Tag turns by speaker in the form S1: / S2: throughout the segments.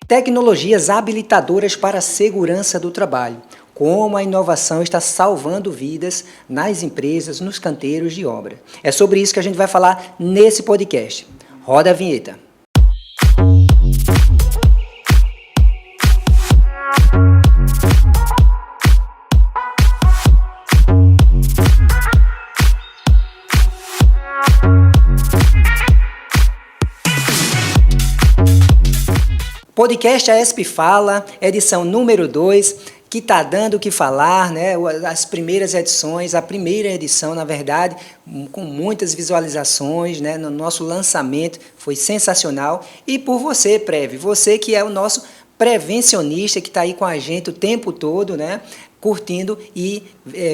S1: Tecnologias habilitadoras para a segurança do trabalho. Como a inovação está salvando vidas nas empresas, nos canteiros de obra. É sobre isso que a gente vai falar nesse podcast. Roda a vinheta. Podcast AESP Fala, edição número 2, que está dando o que falar, né? As primeiras edições, a primeira edição, na verdade, com muitas visualizações, né? No nosso lançamento, foi sensacional. E por você, Prev, você que é o nosso prevencionista, que está aí com a gente o tempo todo, né? Curtindo e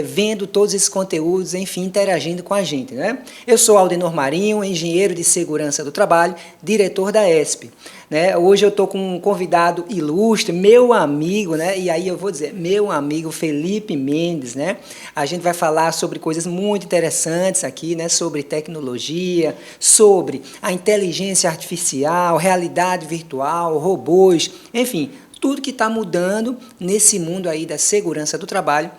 S1: vendo todos esses conteúdos, enfim, interagindo com a gente, né? Eu sou Aldenor Marinho, engenheiro de segurança do trabalho, diretor da AESP, né? Hoje eu estou com um convidado ilustre, meu amigo, né? E aí eu vou dizer, meu amigo Felipe Mendes, né? A gente vai falar sobre coisas muito interessantes aqui, né? Sobre tecnologia, sobre a inteligência artificial, realidade virtual, robôs, enfim, tudo que está mudando nesse mundo aí da segurança do trabalho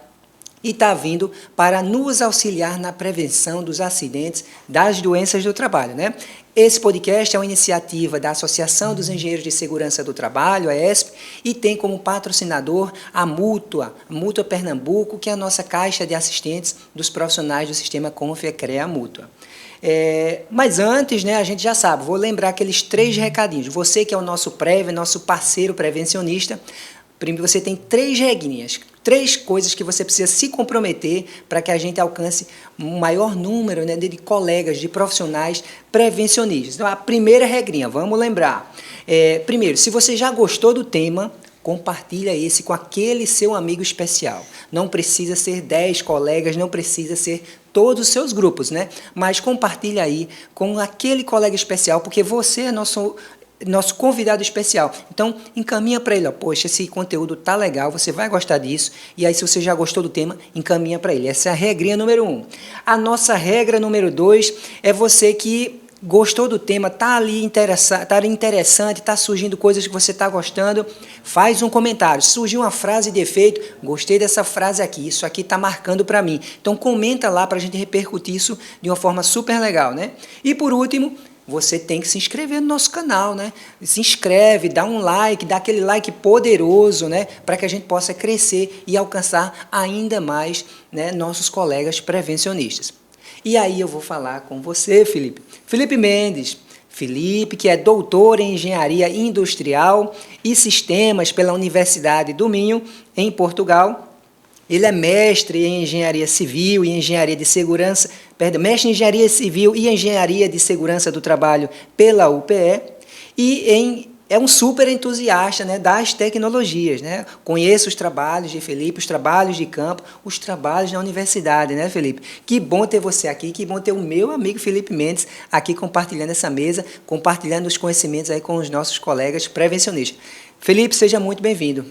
S1: e está vindo para nos auxiliar na prevenção dos acidentes, das doenças do trabalho, né? Esse podcast é uma iniciativa da Associação dos Engenheiros de Segurança do Trabalho, a AESP, e tem como patrocinador a Mútua Pernambuco, que é a nossa caixa de assistentes dos profissionais do sistema Confe-CREA Mútua. Mas antes, né, a gente já sabe, vou lembrar aqueles 3 recadinhos. Você que é o nosso nosso parceiro prevencionista, primeiro você tem 3 regrinhas, 3 coisas que você precisa se comprometer para que a gente alcance um maior número, né, de colegas, de profissionais prevencionistas. Então, a primeira regrinha, vamos lembrar. Primeiro, se você já gostou do tema, compartilha esse com aquele seu amigo especial. Não precisa ser 10 colegas, não precisa ser todos os seus grupos, né? Mas compartilha aí com aquele colega especial, porque você é nosso convidado especial. Então, encaminha para ele, ó, poxa, esse conteúdo tá legal, você vai gostar disso. E aí, se você já gostou do tema, encaminha para ele. Essa é a regrinha número 1. A nossa regra número 2 é você que gostou do tema, tá ali interessante, tá surgindo coisas que você tá gostando, faz um comentário. Surgiu uma frase de efeito, gostei dessa frase aqui, isso aqui tá marcando para mim. Então, comenta lá para a gente repercutir isso de uma forma super legal, né? E por último, você tem que se inscrever no nosso canal, né? Se inscreve, dá um like, dá aquele like poderoso, né? Para que a gente possa crescer e alcançar ainda mais, né, nossos colegas prevencionistas. E aí eu vou falar com você, Felipe. Felipe Mendes. Felipe, que é doutor em Engenharia Industrial e Sistemas pela Universidade do Minho, em Portugal. Ele é mestre em Engenharia Civil e Engenharia de Segurança, mestre em Engenharia Civil e Engenharia de Segurança do Trabalho pela UPE e é um super entusiasta, né, das tecnologias, né? Conheço os trabalhos de Felipe, os trabalhos de campo, os trabalhos na universidade, né, Felipe? Que bom ter você aqui, que bom ter o meu amigo Felipe Mendes aqui compartilhando essa mesa, compartilhando os conhecimentos aí com os nossos colegas prevencionistas. Felipe, seja muito bem-vindo.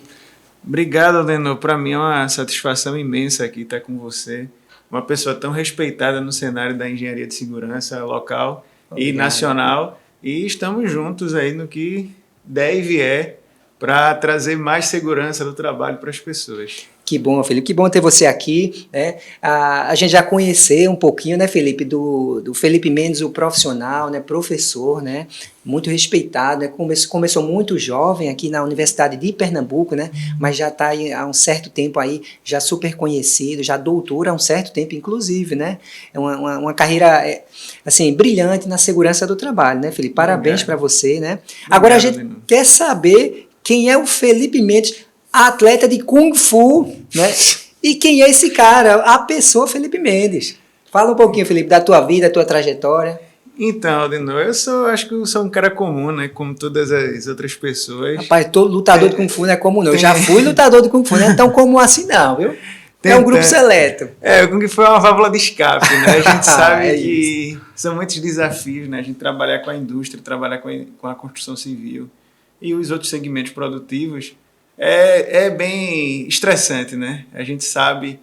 S2: Obrigado, Adenor. Para mim é uma satisfação imensa aqui estar com você, uma pessoa tão respeitada no cenário da engenharia de segurança local e nacional, e estamos juntos aí no que der e vier para trazer mais segurança do trabalho para as pessoas.
S1: Que bom, Felipe, que bom ter você aqui, né? A gente já conheceu um pouquinho, né, Felipe, do Felipe Mendes, o profissional, né, professor, né, muito respeitado, né, começou muito jovem aqui na Universidade de Pernambuco, né, mas já está há um certo tempo aí, já super conhecido, já doutor há um certo tempo, inclusive, né, é uma carreira, assim, brilhante na segurança do trabalho, né, Felipe, parabéns para você, né. Agora a gente quer saber quem é o Felipe Mendes, atleta de Kung Fu, né? E quem é esse cara? A pessoa Felipe Mendes. Fala um pouquinho, Felipe, da tua vida, da tua trajetória.
S2: Então, Adenor, acho que eu sou um cara comum, né? Como todas as outras pessoas.
S1: Rapaz, todo lutador de Kung Fu não é comum, não. Eu já fui lutador de Kung Fu, não é tão comum assim, não, viu? É um grupo seleto.
S2: O Kung Fu é uma válvula de escape, né? A gente sabe que são muitos desafios, né? A gente trabalhar com a indústria, trabalhar com a construção civil e os outros segmentos produtivos. É bem estressante, né? A gente sabe,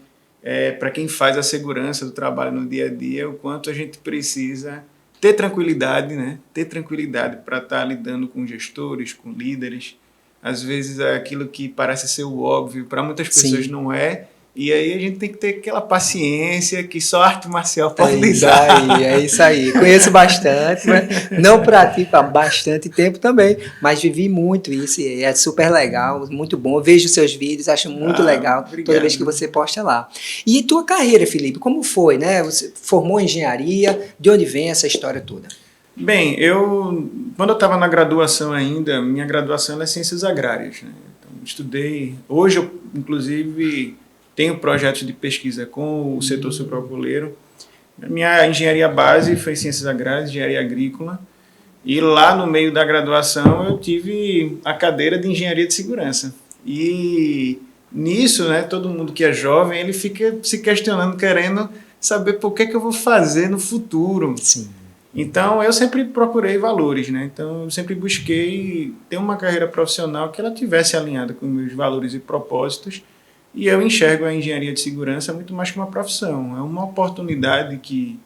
S2: para quem faz a segurança do trabalho no dia a dia, o quanto a gente precisa ter tranquilidade, né? Ter tranquilidade para estar lidando com gestores, com líderes, Às vezes é aquilo que parece ser o óbvio, para muitas pessoas
S1: Sim.
S2: não é. E aí a gente tem que ter aquela paciência que só a arte marcial pode lhe
S1: Isso
S2: dar.
S1: aí, é isso aí. Conheço bastante, mas não pratico há bastante tempo também, mas vivi muito isso e é super legal, muito bom. Eu vejo seus vídeos, acho muito legal
S2: Obrigado.
S1: toda vez que você posta lá. E tua carreira, Felipe, como foi, né? Você formou em engenharia, de onde vem essa história toda?
S2: Bem, quando eu estava na graduação ainda, minha graduação é Ciências Agrárias, né? Então, estudei, hoje eu, inclusive, tenho projetos de pesquisa com o setor sucroalcooleiro. Minha engenharia base foi Ciências Agrárias, Engenharia Agrícola, e lá no meio da graduação eu tive a cadeira de Engenharia de Segurança. E nisso, né, todo mundo que é jovem, ele fica se questionando, querendo saber por que eu vou fazer no futuro.
S1: Sim.
S2: Então, eu sempre procurei valores, né? Então, eu sempre busquei ter uma carreira profissional que ela tivesse alinhada com meus valores e propósitos. E eu enxergo a engenharia de segurança muito mais que uma profissão. É uma oportunidade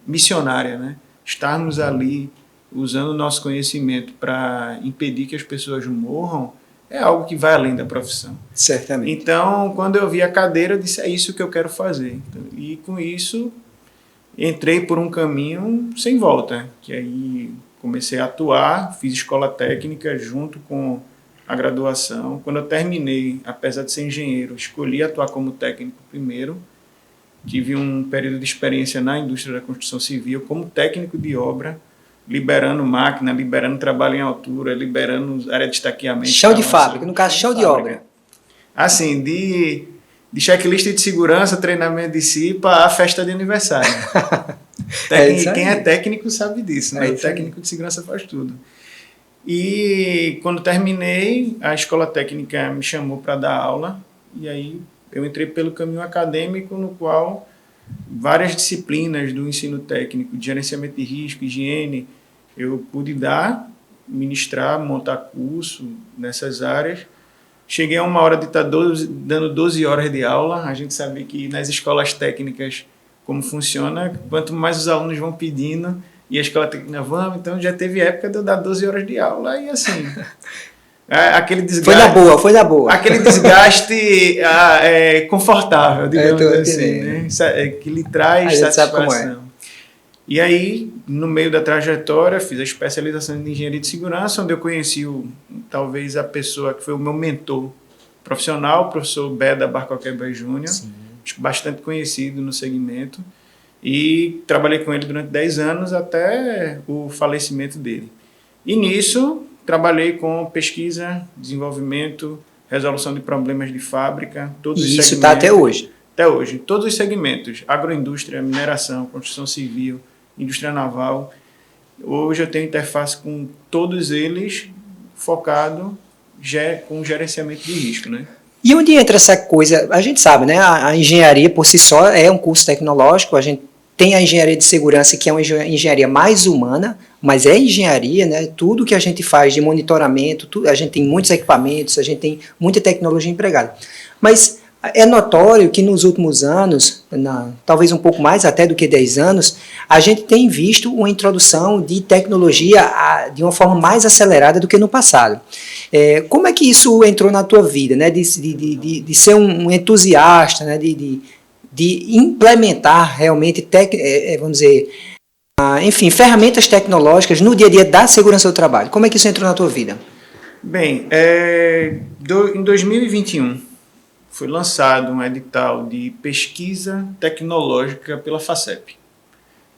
S2: missionária, né? Estarmos ali usando o nosso conhecimento para impedir que as pessoas morram é algo que vai além da profissão.
S1: Certamente.
S2: Então, quando eu vi a cadeira, eu disse, é isso que eu quero fazer. E com isso, entrei por um caminho sem volta, que aí comecei a atuar, fiz escola técnica junto com a graduação. Quando eu terminei, apesar de ser engenheiro, escolhi atuar como técnico primeiro. Tive um período de experiência na indústria da construção civil como técnico de obra, liberando máquina, liberando trabalho em altura, liberando área de estaqueamento.
S1: Chão de fábrica, no caso, chão de obra.
S2: Assim, de checklist de segurança, treinamento de CIPA, a festa de aniversário. Quem é técnico sabe disso, né? O técnico de segurança faz tudo. E quando terminei, a escola técnica me chamou para dar aula, e aí eu entrei pelo caminho acadêmico, no qual várias disciplinas do ensino técnico, de gerenciamento de risco, higiene, eu pude dar, ministrar, montar curso nessas áreas. Cheguei a uma hora de estar dando 12 horas de aula. A gente sabe que nas escolas técnicas, como funciona, quanto mais os alunos vão pedindo, e a escola técnica vamos, então já teve época de eu dar 12 horas de aula, e assim, aquele desgaste...
S1: Foi na boa.
S2: Aquele desgaste confortável, digamos assim, né? Que lhe traz satisfação. E aí, no meio da trajetória, fiz a especialização em engenharia de segurança, onde eu conheci talvez a pessoa que foi o meu mentor profissional, o professor Beda Barcoqueba Júnior, bastante conhecido no segmento, e trabalhei com ele durante 10 anos até o falecimento dele. E nisso, trabalhei com pesquisa, desenvolvimento, resolução de problemas de fábrica, todos os segmentos. E isso está
S1: até hoje?
S2: Até hoje, todos os segmentos, agroindústria, mineração, construção civil, indústria naval. Hoje eu tenho interface com todos eles, focado com gerenciamento de risco, né?
S1: E onde entra essa coisa? A gente sabe, né? A engenharia por si só é um curso tecnológico, a gente tem a engenharia de segurança, que é uma engenharia mais humana, mas é engenharia, né? Tudo que a gente faz de monitoramento, a gente tem muitos equipamentos, a gente tem muita tecnologia empregada. Mas é notório que nos últimos anos, talvez um pouco mais até do que 10 anos, a gente tem visto uma introdução de tecnologia de uma forma mais acelerada do que no passado. Como é que isso entrou na tua vida, né? De ser um entusiasta, né? De implementar realmente, vamos dizer, enfim, ferramentas tecnológicas no dia a dia da segurança do trabalho. Como é que isso entrou na tua vida?
S2: Bem, em 2021, foi lançado um edital de pesquisa tecnológica pela FACEP.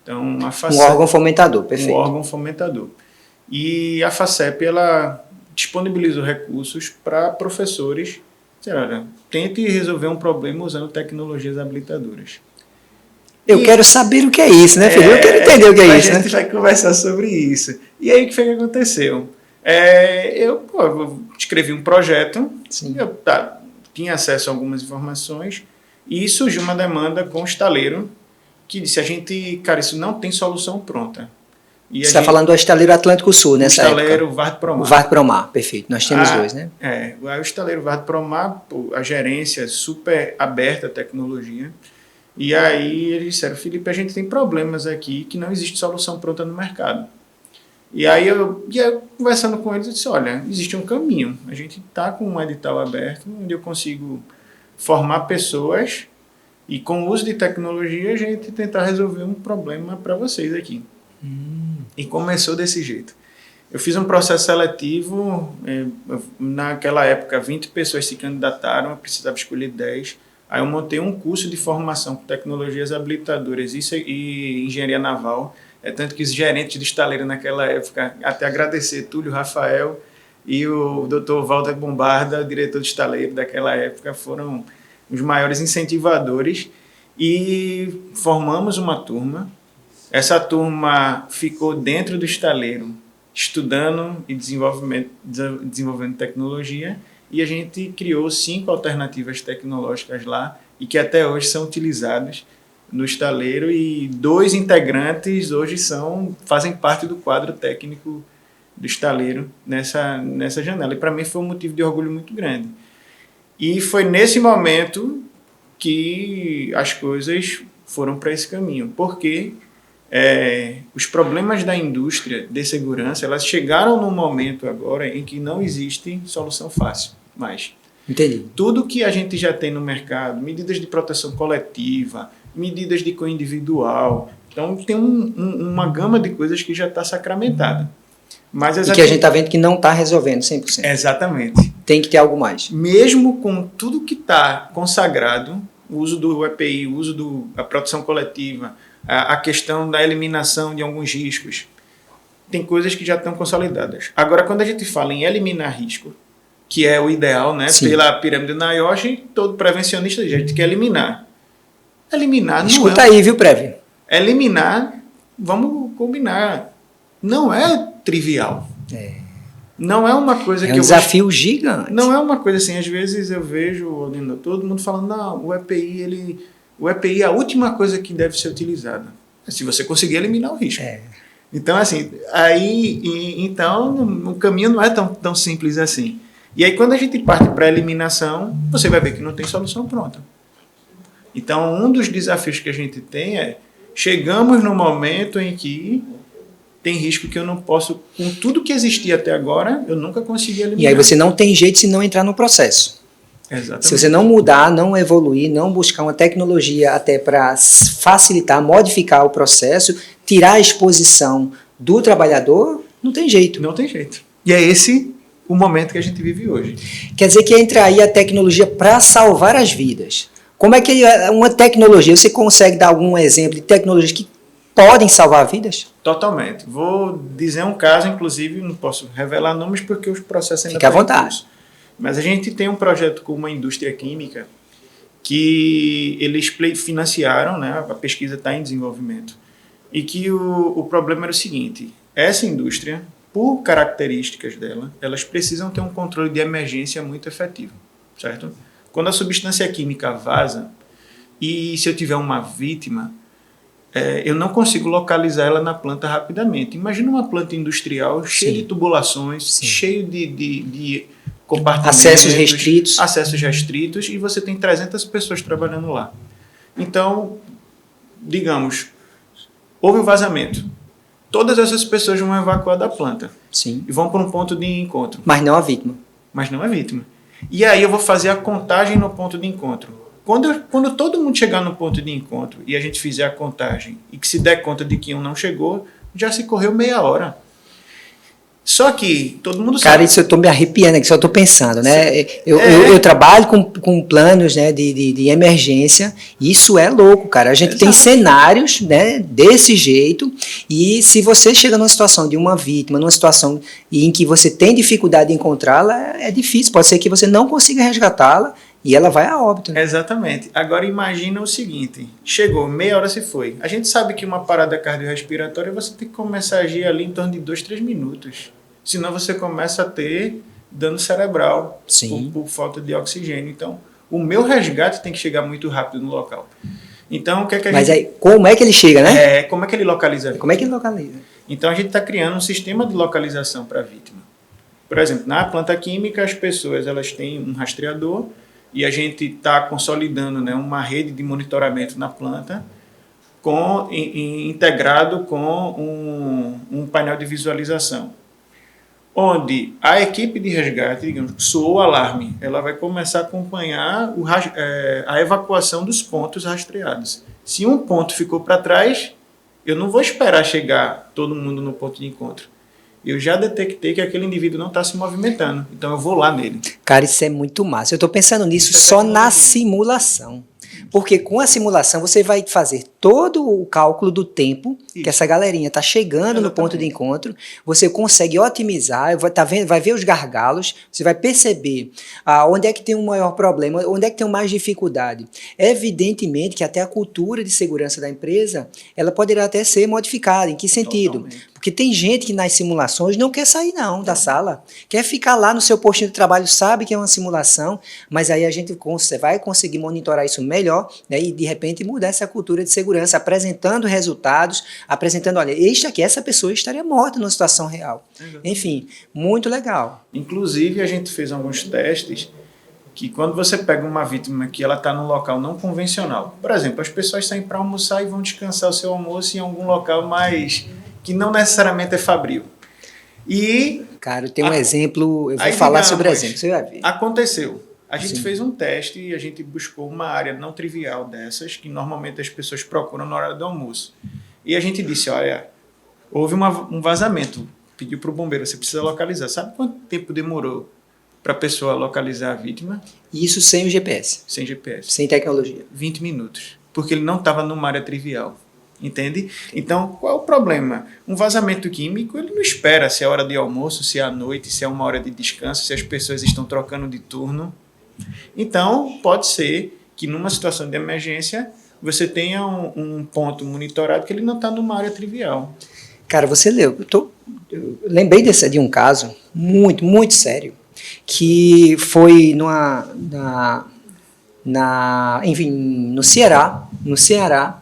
S2: Então, a FACEP,
S1: um órgão fomentador, perfeito.
S2: Um órgão fomentador. E a FACEP, ela disponibilizou recursos para professores. Olha, tente resolver um problema usando tecnologias habilitadoras.
S1: Eu quero saber o que é isso, né, Felipe? Eu quero entender o que é isso.
S2: A gente vai conversar sobre isso. E aí, o que foi que aconteceu? Eu escrevi um projeto.
S1: Sim.
S2: Eu tinha acesso a algumas informações e surgiu uma demanda com o estaleiro que disse, cara, isso não tem solução pronta.
S1: Você está falando do estaleiro Atlântico Sul, nessa época? O
S2: estaleiro Vard Promar.
S1: O Vard Promar, perfeito. Nós temos dois, né?
S2: O estaleiro Vard Promar, a gerência super aberta à tecnologia. E aí eles disseram, Felipe, a gente tem problemas aqui que não existe solução pronta no mercado. E aí eu conversando com eles, eu disse, olha, existe um caminho. A gente está com um edital aberto, onde eu consigo formar pessoas e com o uso de tecnologia a gente tentar resolver um problema para vocês aqui. E começou desse jeito. Eu fiz um processo seletivo, naquela época 20 pessoas se candidataram, eu precisava escolher 10. Aí eu montei um curso de formação com tecnologias habilitadoras e engenharia naval. Tanto que os gerentes de estaleiro naquela época, até agradecer, Túlio, Rafael e o Dr. Walter Bombarda, diretor de estaleiro daquela época, foram os maiores incentivadores. E formamos uma turma. Essa turma ficou dentro do estaleiro, estudando e desenvolvendo tecnologia, e a gente criou 5 alternativas tecnológicas lá, e que até hoje são utilizadas no estaleiro, e 2 integrantes hoje fazem parte do quadro técnico do estaleiro nessa janela. E para mim foi um motivo de orgulho muito grande. E foi nesse momento que as coisas foram para esse caminho, porque os problemas da indústria de segurança, elas chegaram num momento agora em que não existe solução fácil mais.
S1: Entendi.
S2: Tudo que a gente já tem no mercado, medidas de proteção coletiva, medidas de cunho individual, então tem uma gama de coisas que já está sacramentada. Mas
S1: e que a gente está vendo que não está resolvendo 100%.
S2: Exatamente.
S1: Tem que ter algo mais.
S2: Mesmo com tudo que está consagrado, o uso do EPI, o uso da proteção coletiva, a questão da eliminação de alguns riscos, tem coisas que já estão consolidadas. Agora, quando a gente fala em eliminar risco, que é o ideal, né? Pela pirâmide do NIOSH, todo prevencionista diz, a gente quer eliminar. Eliminar não
S1: Escuta aí, viu, Prévio?
S2: Eliminar, vamos combinar, não é trivial. Não é uma coisa que
S1: é um desafio gigante.
S2: Não é uma coisa assim, às vezes eu vejo todo mundo falando, não, o EPI é a última coisa que deve ser utilizada. Se você conseguir eliminar o risco. Então, assim, então o caminho não é tão simples assim. E aí, quando a gente parte para a eliminação, você vai ver que não tem solução pronta. Então, um dos desafios que a gente tem chegamos no momento em que tem risco que eu não posso, com tudo que existia até agora, eu nunca consegui eliminar.
S1: E aí você não tem jeito se não entrar no processo.
S2: Exatamente.
S1: Se você não mudar, não evoluir, não buscar uma tecnologia até para facilitar, modificar o processo, tirar a exposição do trabalhador, não tem jeito.
S2: Não tem jeito. E é esse o momento que a gente vive hoje.
S1: Quer dizer que entra aí a tecnologia para salvar as vidas. Como é que uma tecnologia, você consegue dar algum exemplo de tecnologias que podem salvar vidas?
S2: Totalmente. Vou dizer um caso, inclusive, não posso revelar nomes porque os processos ainda
S1: estão em curso.
S2: Mas a gente tem um projeto com uma indústria química que eles financiaram, né, a pesquisa está em desenvolvimento, e que o problema era o seguinte, essa indústria, por características dela, elas precisam ter um controle de emergência muito efetivo, certo? Quando a substância química vaza, e se eu tiver uma vítima, eu não consigo localizar ela na planta rapidamente. Imagina uma planta industrial cheia de tubulações, cheio de compartimentos, acessos restritos, e você tem 300 pessoas trabalhando lá. Então, digamos, houve um vazamento. Todas essas pessoas vão evacuar da planta.
S1: Sim.
S2: E vão para um ponto de encontro.
S1: Mas não a vítima.
S2: Mas não a vítima. E aí eu vou fazer a contagem no ponto de encontro. Quando todo mundo chegar no ponto de encontro e a gente fizer a contagem e que se der conta de que um não chegou, já se correu meia hora. Só que todo mundo sabe.
S1: Cara, isso eu estou me arrepiando aqui, só estou pensando, né? Eu trabalho com planos, né, de emergência, e isso é louco, cara. A gente tem cenários, né, desse jeito, e se você chega numa situação de uma vítima, numa situação em que você tem dificuldade de encontrá-la, é difícil. Pode ser que você não consiga resgatá-la e ela vai a óbito. Né?
S2: Exatamente. Agora imagina o seguinte, chegou, meia hora se foi. A gente sabe que uma parada cardiorrespiratória você tem que começar a agir ali em torno de 2-3 minutos. Senão você começa a ter dano cerebral por falta de oxigênio. Então, o meu resgate tem que chegar muito rápido no local. Então, o que é que a
S1: Mas aí, como é que ele chega, né?
S2: Como é que ele localiza a vítima?
S1: Como é que ele localiza?
S2: Então, a gente está criando um sistema de localização para a vítima. Por exemplo, na planta química, as pessoas elas têm um rastreador e a gente está consolidando, né, uma rede de monitoramento na planta integrado com um painel de visualização, onde a equipe de resgate, digamos, soou o alarme, ela vai começar a acompanhar a evacuação dos pontos rastreados. Se um ponto ficou para trás, eu não vou esperar chegar todo mundo no ponto de encontro. Eu já detectei que aquele indivíduo não está se movimentando, então eu vou lá nele.
S1: Cara, isso é muito massa. Eu estou pensando nisso só na simulação. Porque com a simulação você vai fazer todo o cálculo do tempo que essa galerinha está chegando no ponto de encontro, você consegue otimizar, vai ver os gargalos, você vai perceber onde é que tem um maior problema, onde é que tem mais dificuldade. Evidentemente que até a cultura de segurança da empresa, ela poderá até ser modificada. Em que sentido? Totalmente. Porque tem gente que nas simulações não quer sair não da sala, quer ficar lá no seu postinho de trabalho, sabe que é uma simulação, mas aí a gente vai conseguir monitorar isso melhor, né, e de repente mudar essa cultura de segurança, apresentando resultados, apresentando, olha, essa pessoa estaria morta numa situação real. Enfim, muito legal.
S2: Inclusive a gente fez alguns testes que quando você pega uma vítima que ela está num local não convencional, por exemplo, as pessoas saem para almoçar e vão descansar o seu almoço em algum local mais que não necessariamente é fabril. E
S1: cara, tem um exemplo, eu vou falar sobre o exemplo, você vai ver.
S2: Aconteceu. A gente fez um teste e a gente buscou uma área não trivial dessas, que normalmente as pessoas procuram na hora do almoço. E a gente disse, olha, houve um vazamento, pediu para o bombeiro, você precisa localizar. Sabe quanto tempo demorou para a pessoa localizar a vítima?
S1: Isso sem o GPS.
S2: Sem GPS.
S1: Sem tecnologia.
S2: 20 minutos, porque ele não estava numa área trivial. Entende? Então, qual é o problema? Um vazamento químico, ele não espera se é hora de almoço, se é à noite, se é uma hora de descanso, se as pessoas estão trocando de turno. Então, pode ser que numa situação de emergência, você tenha um ponto monitorado que ele não está numa área trivial.
S1: Cara, você leu. Eu lembrei de um caso muito, muito sério, que foi enfim, no Ceará,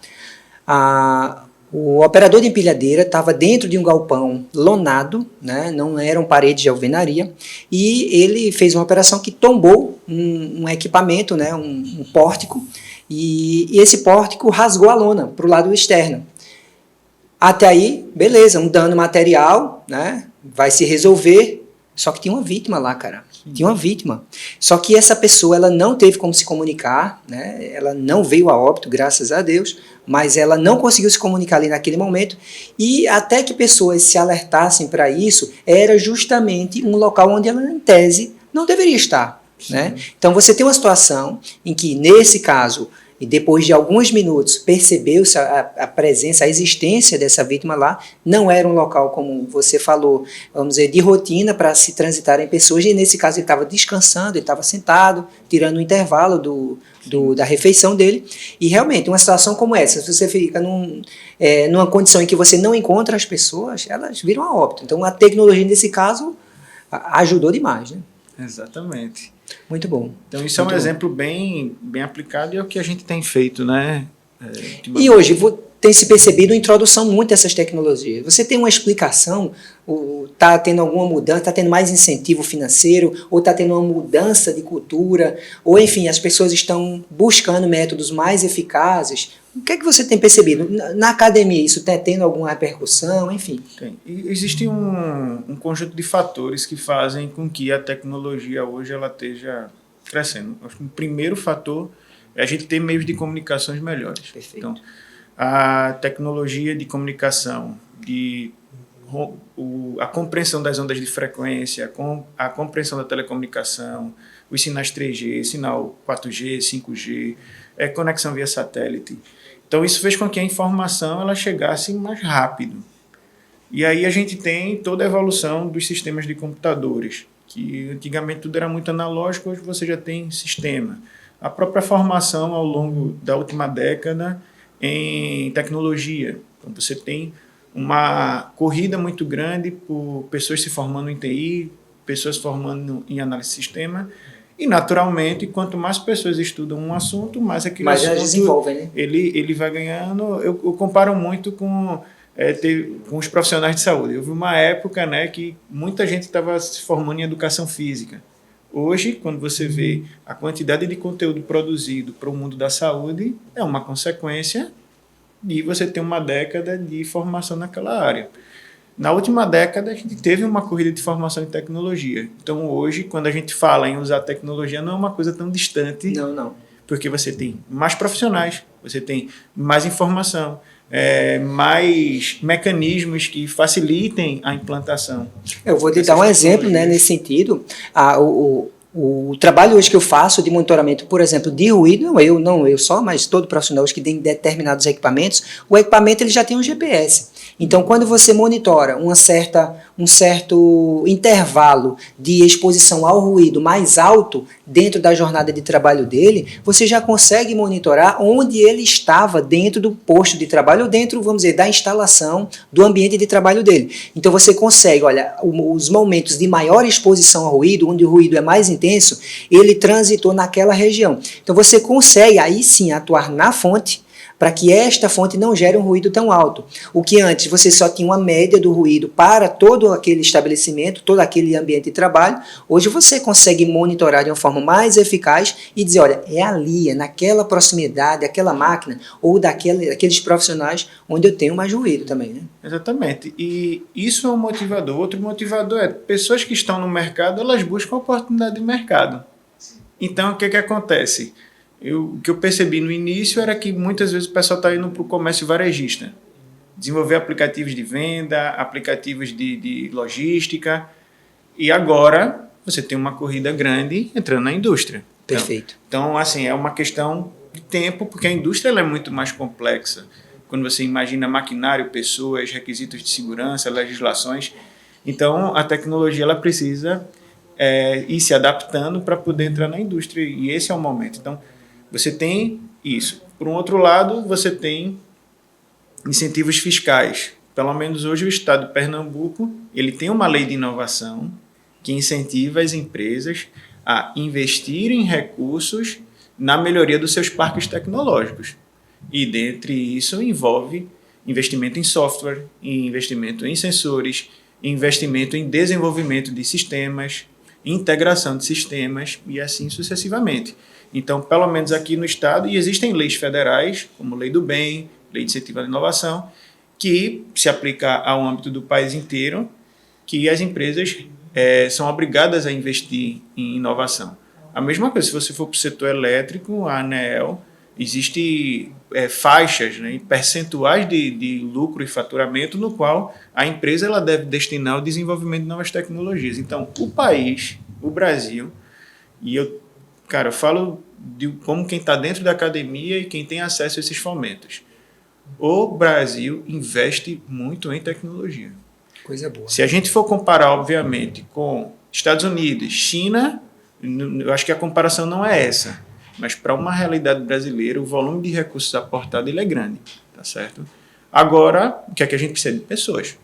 S1: o operador de empilhadeira estava dentro de um galpão lonado, né, não eram paredes de alvenaria, e ele fez uma operação que tombou um equipamento, né, um pórtico, e esse pórtico rasgou a lona para o lado externo. Até aí, beleza, um dano material, né, vai se resolver, só que tinha uma vítima lá, cara. Tinha uma vítima. Só que essa pessoa, ela não teve como se comunicar, né? Ela não veio a óbito, graças a Deus, mas ela não conseguiu se comunicar ali naquele momento, e até que pessoas se alertassem para isso, era justamente um local onde ela, em tese, não deveria estar, né? Então você tem uma situação em que, nesse caso, e depois de alguns minutos percebeu-se a presença, a existência dessa vítima lá, não era um local, como você falou, vamos dizer, de rotina para se transitarem pessoas, e nesse caso ele estava descansando, ele estava sentado, tirando o intervalo da refeição dele, e realmente uma situação como essa, se você fica numa condição em que você não encontra as pessoas, elas viram a óbito. Então a tecnologia nesse caso ajudou demais, né?
S2: Exatamente.
S1: Muito bom.
S2: Então isso é um exemplo bem aplicado e é o que a gente tem feito, né?
S1: E hoje tem se percebido a introdução muito dessas tecnologias. Você tem uma explicação? Está tendo alguma mudança? Está tendo mais incentivo financeiro? Ou está tendo uma mudança de cultura? Ou, enfim, as pessoas estão buscando métodos mais eficazes? O que é que você tem percebido? Na academia, isso está tendo alguma repercussão? Enfim.
S2: Tem. E existe um conjunto de fatores que fazem com que a tecnologia hoje ela esteja crescendo. Acho que o primeiro fator é a gente ter meios de comunicações melhores.
S1: Perfeito.
S2: Então, a tecnologia de comunicação, a compreensão das ondas de frequência, a compreensão da telecomunicação, os sinais 3G, sinal 4G, 5G, conexão via satélite. Então, isso fez com que a informação ela chegasse mais rápido. E aí a gente tem toda a evolução dos sistemas de computadores, que antigamente tudo era muito analógico, hoje você já tem sistema. A própria formação ao longo da última década em tecnologia. Então, você tem uma corrida muito grande por pessoas se formando em TI, pessoas se formando em análise de sistema, e, naturalmente, quanto mais pessoas estudam um assunto, mais aquele assunto
S1: desenvolvem, né?
S2: ele vai ganhando. Eu comparo muito com os profissionais de saúde. Houve uma época, né, que muita gente estava se formando em educação física. Hoje, quando você vê a quantidade de conteúdo produzido para o mundo da saúde, é uma consequência e você tem uma década de formação naquela área. Na última década, a gente teve uma corrida de formação em tecnologia. Então, hoje, quando a gente fala em usar tecnologia, não é uma coisa tão distante.
S1: Não.
S2: Porque você tem mais profissionais, você tem mais informação, mais mecanismos que facilitem a implantação.
S1: Eu vou te dar um exemplo, né, nesse sentido. O trabalho hoje que eu faço de monitoramento, por exemplo, de ruído, não eu só, mas todo profissional hoje que tem determinados equipamentos, o equipamento ele já tem um GPS. Então, quando você monitora um certo intervalo de exposição ao ruído mais alto dentro da jornada de trabalho dele, você já consegue monitorar onde ele estava dentro do posto de trabalho ou dentro, vamos dizer, da instalação do ambiente de trabalho dele. Então, você consegue, olha, os momentos de maior exposição ao ruído, onde o ruído é mais intenso, ele transitou naquela região. Então, você consegue, aí sim, atuar na fonte, para que esta fonte não gere um ruído tão alto. O que antes você só tinha uma média do ruído para todo aquele estabelecimento, todo aquele ambiente de trabalho, hoje você consegue monitorar de uma forma mais eficaz e dizer, olha, é ali, é naquela proximidade, aquela máquina ou daqueles profissionais onde eu tenho mais ruído também, né?
S2: Exatamente. E isso é um motivador. Outro motivador é pessoas que estão no mercado, elas buscam oportunidade de mercado. Então, o que acontece? O que eu percebi no início era que muitas vezes o pessoal está indo para o comércio varejista. Desenvolver aplicativos de venda, aplicativos de logística. E agora você tem uma corrida grande entrando na indústria.
S1: Perfeito.
S2: Então, assim, é uma questão de tempo, porque a indústria ela é muito mais complexa. Quando você imagina maquinário, pessoas, requisitos de segurança, legislações. Então, a tecnologia ela precisa ir se adaptando para poder entrar na indústria. E esse é o momento. Então, você tem isso. Por um outro lado, você tem incentivos fiscais. Pelo menos hoje o Estado de Pernambuco ele tem uma lei de inovação que incentiva as empresas a investir em recursos na melhoria dos seus parques tecnológicos. E dentre isso envolve investimento em software, investimento em sensores, investimento em desenvolvimento de sistemas, integração de sistemas e assim sucessivamente. Então, pelo menos aqui no Estado, e existem leis federais, como Lei do Bem, Lei de Incentivo à Inovação, que se aplica ao âmbito do país inteiro, que as empresas são obrigadas a investir em inovação. A mesma coisa, se você for para o setor elétrico, a ANEEL, existe faixas, né, percentuais de lucro e faturamento no qual a empresa ela deve destinar ao desenvolvimento de novas tecnologias. Então, o país, o Brasil, e eu falo de como quem está dentro da academia e quem tem acesso a esses fomentos. O Brasil investe muito em tecnologia.
S1: Coisa boa.
S2: Se a gente for comparar, obviamente, com Estados Unidos, China, eu acho que a comparação não é essa. Mas para uma realidade brasileira, o volume de recursos aportado ele é grande, tá certo? Agora, o que é que a gente precisa de pessoas?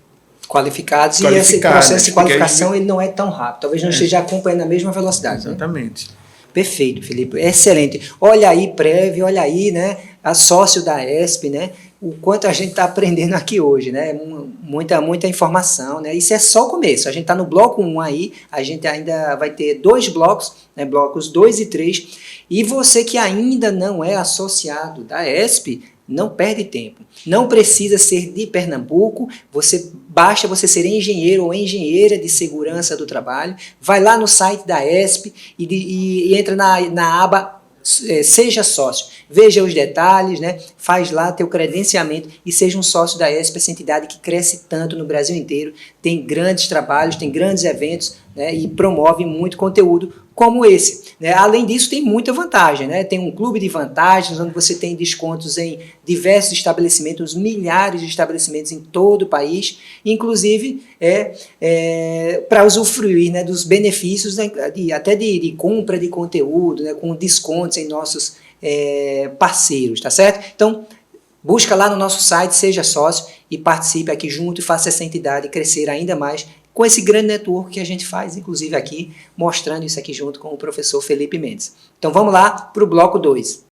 S1: Qualificados, e esse processo de qualificação ele não é tão rápido. Talvez não esteja acompanhando a mesma velocidade.
S2: Exatamente.
S1: Né? Perfeito, Felipe. Excelente. Olha aí, Prev, olha aí, né? A sócio da ESP, né? O quanto a gente está aprendendo aqui hoje, né? Muita informação, né? Isso é só o começo. A gente está no bloco 1 aí, a gente ainda vai ter 2 blocos, né? Blocos 2 e 3. E você que ainda não é associado da ESP, não perde tempo. Não precisa ser de Pernambuco, basta você ser engenheiro ou engenheira de segurança do trabalho, vai lá no site da ESP e entra na aba Seja Sócio. Veja os detalhes, né? Faz lá teu credenciamento e seja um sócio da ESP, essa entidade que cresce tanto no Brasil inteiro, tem grandes trabalhos, tem grandes eventos, né? E promove muito conteúdo como esse. Né? Além disso, tem muita vantagem. Né? Tem um clube de vantagens, onde você tem descontos em diversos estabelecimentos, milhares de estabelecimentos em todo o país, inclusive para usufruir, né, dos benefícios, né, até de compra de conteúdo, né, com descontos em nossos parceiros, tá certo? Então, busca lá no nosso site, seja sócio e participe aqui junto e faça essa entidade crescer ainda mais com esse grande network que a gente faz, inclusive aqui, mostrando isso aqui junto com o professor Felipe Mendes. Então vamos lá para o bloco 2.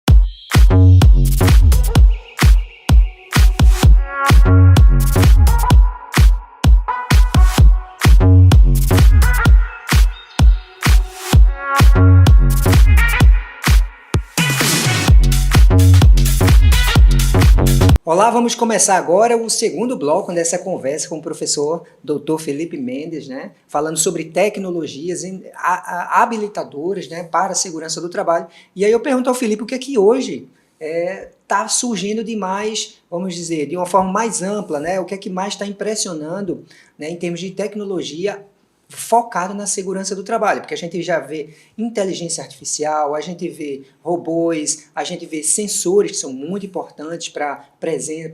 S1: Olá, vamos começar agora o segundo bloco dessa conversa com o professor Dr. Felipe Mendes, né? Falando sobre tecnologias habilitadoras, né, para a segurança do trabalho. E aí eu pergunto ao Felipe o que é que hoje está surgindo de mais, vamos dizer, de uma forma mais ampla, né? O que é que mais está impressionando, né, em termos de tecnologia focado na segurança do trabalho, porque a gente já vê inteligência artificial, a gente vê robôs, a gente vê sensores que são muito importantes para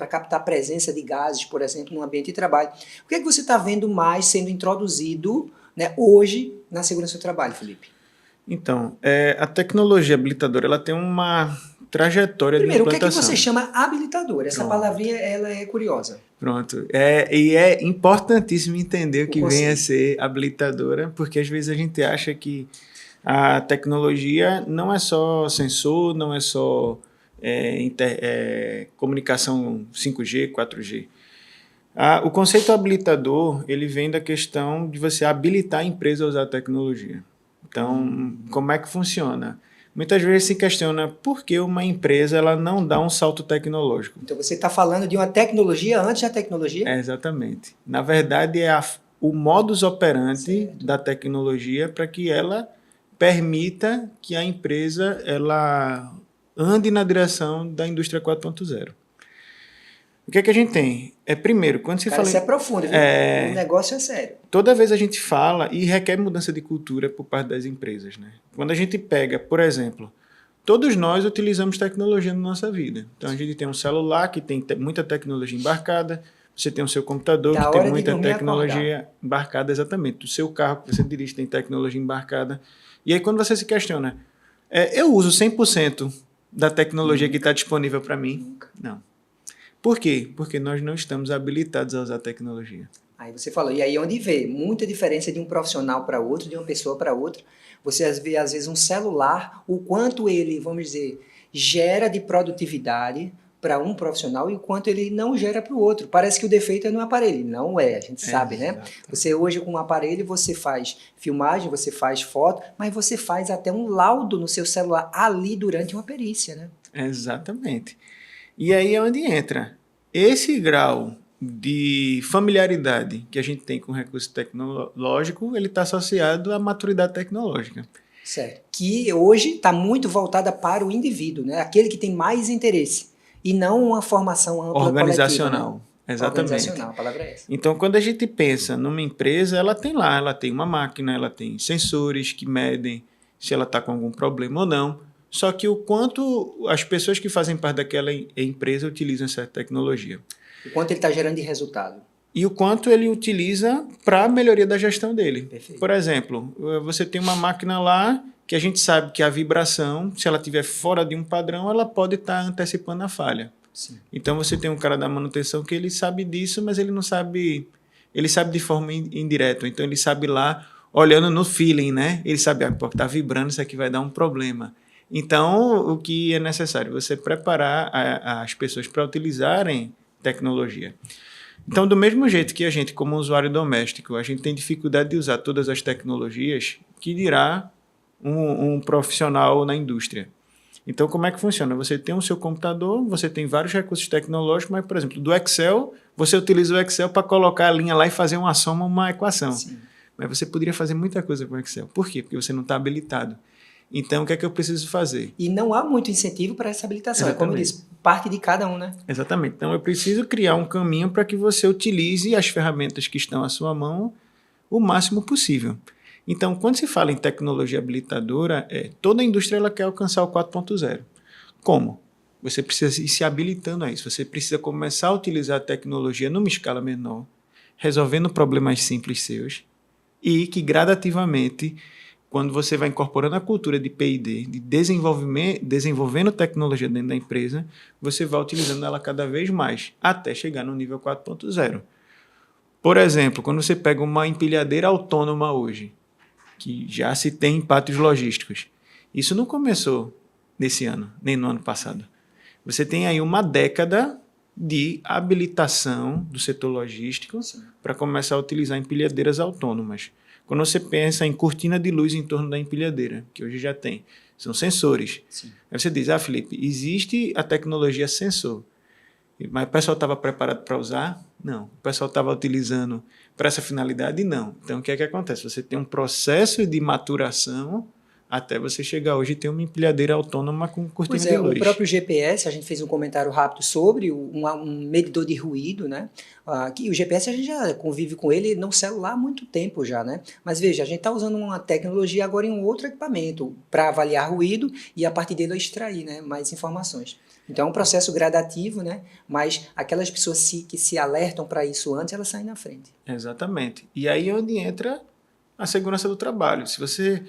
S1: captar a presença de gases, por exemplo, no ambiente de trabalho. O que é que você está vendo mais sendo introduzido, né, hoje na segurança do trabalho, Felipe?
S2: Então, a tecnologia habilitadora ela tem uma trajetória de implantação.
S1: Primeiro, o que é que você chama habilitador? Essa palavrinha ela é curiosa.
S2: Pronto. E é importantíssimo entender o que vem a ser habilitadora, porque às vezes a gente acha que a tecnologia não é só sensor, não é só comunicação 5G, 4G. O conceito habilitador ele vem da questão de você habilitar a empresa a usar a tecnologia. Então, como é que funciona? Muitas vezes se questiona por que uma empresa ela não dá um salto tecnológico.
S1: Então você está falando de uma tecnologia antes da tecnologia?
S2: Exatamente. Na verdade, é o modus operandi da tecnologia para que ela permita que a empresa ela ande na direção da indústria 4.0. O que é que a gente tem? Primeiro, quando se fala...
S1: Isso é profundo, viu? O negócio é sério.
S2: Toda vez a gente fala e requer mudança de cultura por parte das empresas, né? Quando a gente pega, por exemplo, todos nós utilizamos tecnologia na nossa vida. Então, a gente tem um celular que tem muita tecnologia embarcada, você tem o seu computador que tem muita tecnologia embarcada, exatamente. O seu carro que você dirige tem tecnologia embarcada. E aí, quando você se questiona, eu uso 100% da tecnologia que está disponível para mim?
S1: Nunca.
S2: Não. Por quê? Porque nós não estamos habilitados a usar tecnologia.
S1: Aí você falou, e aí onde vê muita diferença de um profissional para outro, de uma pessoa para outra. Você vê, às vezes, um celular, o quanto ele, vamos dizer, gera de produtividade para um profissional e o quanto ele não gera para o outro. Parece que o defeito é no aparelho. Não é, a gente sabe, né? Você hoje com um aparelho, você faz filmagem, você faz foto, mas você faz até um laudo no seu celular ali durante uma perícia, né?
S2: Exatamente. E aí é onde entra esse grau de familiaridade que a gente tem com o recurso tecnológico, ele está associado à maturidade tecnológica.
S1: Certo. Que hoje está muito voltada para o indivíduo, né? Aquele que tem mais interesse, e não uma formação ampla
S2: organizacional.
S1: Coletiva, né?
S2: Exatamente.
S1: Organizacional, a palavra é essa.
S2: Então, quando a gente pensa numa empresa, ela tem uma máquina, ela tem sensores que medem se ela está com algum problema ou não. Só que o quanto as pessoas que fazem parte daquela empresa utilizam essa tecnologia.
S1: O quanto ele está gerando de resultado.
S2: E o quanto ele utiliza para a melhoria da gestão dele.
S1: Perfeito.
S2: Por exemplo, você tem uma máquina lá que a gente sabe que a vibração, se ela estiver fora de um padrão, ela pode estar antecipando a falha.
S1: Sim.
S2: Então você tem um cara da manutenção que ele sabe disso, mas ele não sabe... Ele sabe de forma indireta. Então ele sabe lá, olhando no feeling, né? Ele sabe, está vibrando, isso aqui vai dar um problema. Então, o que é necessário? Você preparar as pessoas para utilizarem tecnologia. Então, do mesmo jeito que a gente, como usuário doméstico, a gente tem dificuldade de usar todas as tecnologias, que dirá um profissional na indústria. Então, como é que funciona? Você tem o seu computador, você tem vários recursos tecnológicos, mas, por exemplo, do Excel, você utiliza o Excel para colocar a linha lá e fazer uma soma, uma equação.
S1: Sim.
S2: Mas você poderia fazer muita coisa com o Excel. Por quê? Porque você não está habilitado. Então, o que é que eu preciso fazer?
S1: E não há muito incentivo para essa habilitação.
S2: Exatamente.
S1: É como eu disse, parte de cada um, né?
S2: Exatamente. Então, eu preciso criar um caminho para que você utilize as ferramentas que estão à sua mão o máximo possível. Então, quando se fala em tecnologia habilitadora, toda a indústria ela quer alcançar o 4.0. Como? Você precisa ir se habilitando a isso. Você precisa começar a utilizar a tecnologia numa escala menor, resolvendo problemas simples seus, e que gradativamente, quando você vai incorporando a cultura de P&D, de desenvolvendo tecnologia dentro da empresa, você vai utilizando ela cada vez mais, até chegar no nível 4.0. Por exemplo, quando você pega uma empilhadeira autônoma hoje, que já se tem em pátios logísticos, isso não começou nesse ano, nem no ano passado. Você tem aí uma década de habilitação do setor logístico para começar a utilizar empilhadeiras autônomas. Quando você pensa em cortina de luz em torno da empilhadeira, que hoje já tem, são sensores. Sim. Aí você diz, Felipe, existe a tecnologia sensor. Mas o pessoal estava preparado para usar? Não. O pessoal estava utilizando para essa finalidade? Não. Então, o que é que acontece? Você tem um processo de maturação até você chegar hoje e ter uma empilhadeira autônoma com cortina
S1: Pois
S2: de
S1: é,
S2: luz.
S1: o próprio GPS, a gente fez um comentário rápido sobre um medidor de ruído, né? Que o GPS a gente já convive com ele no celular há muito tempo já, né? Mas veja, a gente está usando uma tecnologia agora em um outro equipamento para avaliar ruído e a partir dele extrair, né, mais informações. Então é um processo gradativo, né? Mas aquelas pessoas que se alertam para isso antes, elas saem na frente.
S2: Exatamente. E aí é onde entra a segurança do trabalho. Se você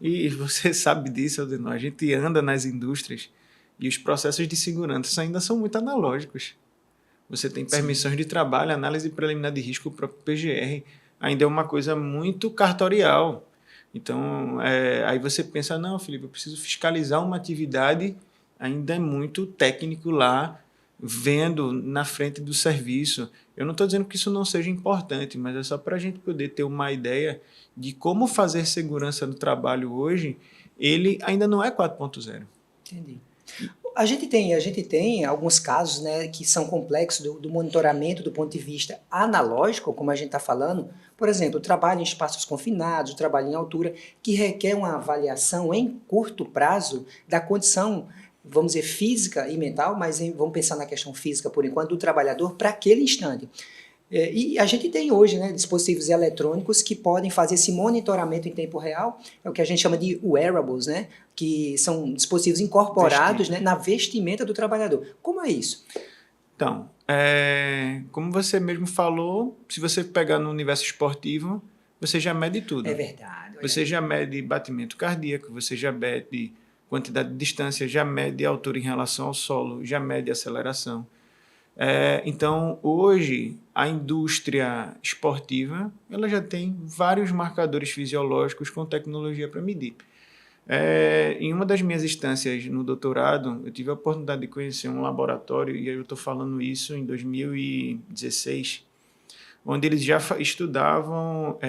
S2: e você sabe disso, Aldenor, a gente anda nas indústrias e os processos de segurança ainda são muito analógicos. Você tem permissões de trabalho, análise preliminar de risco, o próprio PGR, ainda é uma coisa muito cartorial. Então, aí você pensa, não, Felipe, eu preciso fiscalizar uma atividade, ainda é muito técnico lá, vendo na frente do serviço. Eu não estou dizendo que isso não seja importante, mas é só para a gente poder ter uma ideia de como fazer segurança no trabalho hoje, ele ainda não é 4.0.
S1: Entendi. A gente tem alguns casos, né, que são complexos do monitoramento do ponto de vista analógico, como a gente está falando. Por exemplo, o trabalho em espaços confinados, o trabalho em altura, que requer uma avaliação em curto prazo da condição, vamos dizer, física e mental, mas vamos pensar na questão física por enquanto, do trabalhador para aquele instante. E a gente tem hoje, né, dispositivos eletrônicos que podem fazer esse monitoramento em tempo real, é o que a gente chama de wearables, né, que são dispositivos incorporados, né, na vestimenta do trabalhador. Como é isso?
S2: Então, como você mesmo falou, se você pegar no universo esportivo, você já mede tudo.
S1: É verdade.
S2: Você já mede batimento cardíaco, você já mede quantidade de distância, já mede altura em relação ao solo, já mede aceleração. Então, hoje, a indústria esportiva ela já tem vários marcadores fisiológicos com tecnologia para medir. Em uma das minhas instâncias no doutorado, eu tive a oportunidade de conhecer um laboratório, e eu estou falando isso em 2016, onde eles já estudavam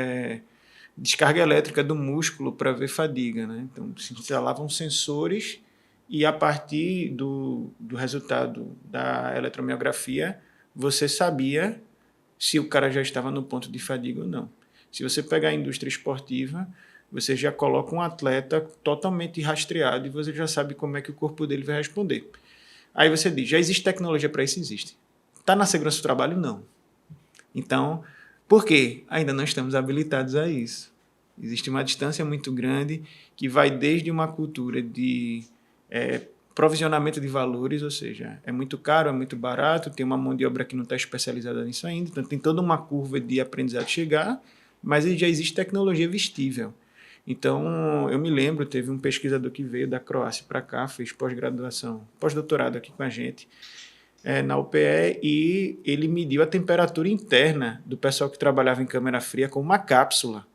S2: descarga elétrica do músculo para ver fadiga, né? Então, se instalavam sensores e, a partir do resultado da eletromiografia, você sabia se o cara já estava no ponto de fadiga ou não. Se você pegar a indústria esportiva, você já coloca um atleta totalmente rastreado e você já sabe como é que o corpo dele vai responder. Aí você diz, já existe tecnologia para isso? Existe. Está na segurança do trabalho? Não. Então, por quê? Ainda não estamos habilitados a isso. Existe uma distância muito grande que vai desde uma cultura de provisionamento de valores, ou seja, é muito caro, é muito barato, tem uma mão de obra que não está especializada nisso ainda, então tem toda uma curva de aprendizado chegar, mas já existe tecnologia vestível. Então, eu me lembro, teve um pesquisador que veio da Croácia para cá, fez pós-graduação, pós-doutorado aqui com a gente, na UPE, e ele mediu a temperatura interna do pessoal que trabalhava em câmara fria com uma cápsula.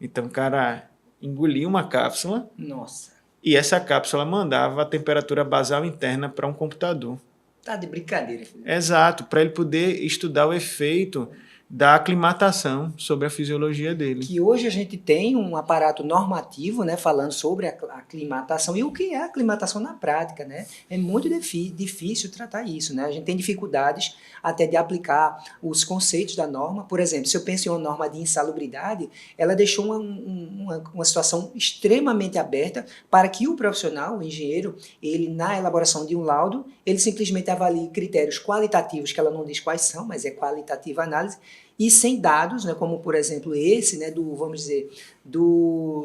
S2: Então, o cara engolia uma cápsula.
S1: Nossa.
S2: E essa cápsula mandava a temperatura basal interna para um computador.
S1: Tá de brincadeira, filho.
S2: Exato, para ele poder estudar o efeito da aclimatação sobre a fisiologia dele.
S1: Que hoje a gente tem um aparato normativo, né, falando sobre a aclimatação e o que é a aclimatação na prática, né? É muito difícil tratar isso, né? A gente tem dificuldades até de aplicar os conceitos da norma. Por exemplo, se eu penso em uma norma de insalubridade, ela deixou uma situação extremamente aberta para que o profissional, o engenheiro, ele na elaboração de um laudo, ele simplesmente avalie critérios qualitativos, que ela não diz quais são, mas é qualitativa a análise, e sem dados, né, como por exemplo esse, né, vamos dizer,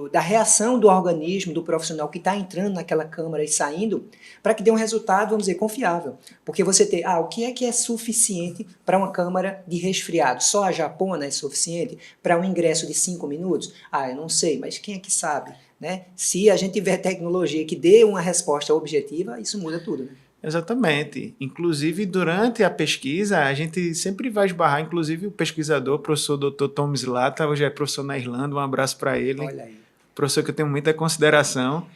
S1: da reação do organismo, do profissional que está entrando naquela câmara e saindo, para que dê um resultado, vamos dizer, confiável. Porque você tem, o que é suficiente para uma câmara de resfriado? Só a japona é suficiente para um ingresso de 5 minutos? Eu não sei, mas quem é que sabe? Né? Se a gente tiver tecnologia que dê uma resposta objetiva, isso muda tudo, né?
S2: Exatamente. Inclusive, durante a pesquisa, a gente sempre vai esbarrar, inclusive o pesquisador, o professor Dr. Tom Slata, hoje é professor na Irlanda, um abraço para ele.
S1: Olha aí.
S2: Professor que eu tenho muita consideração.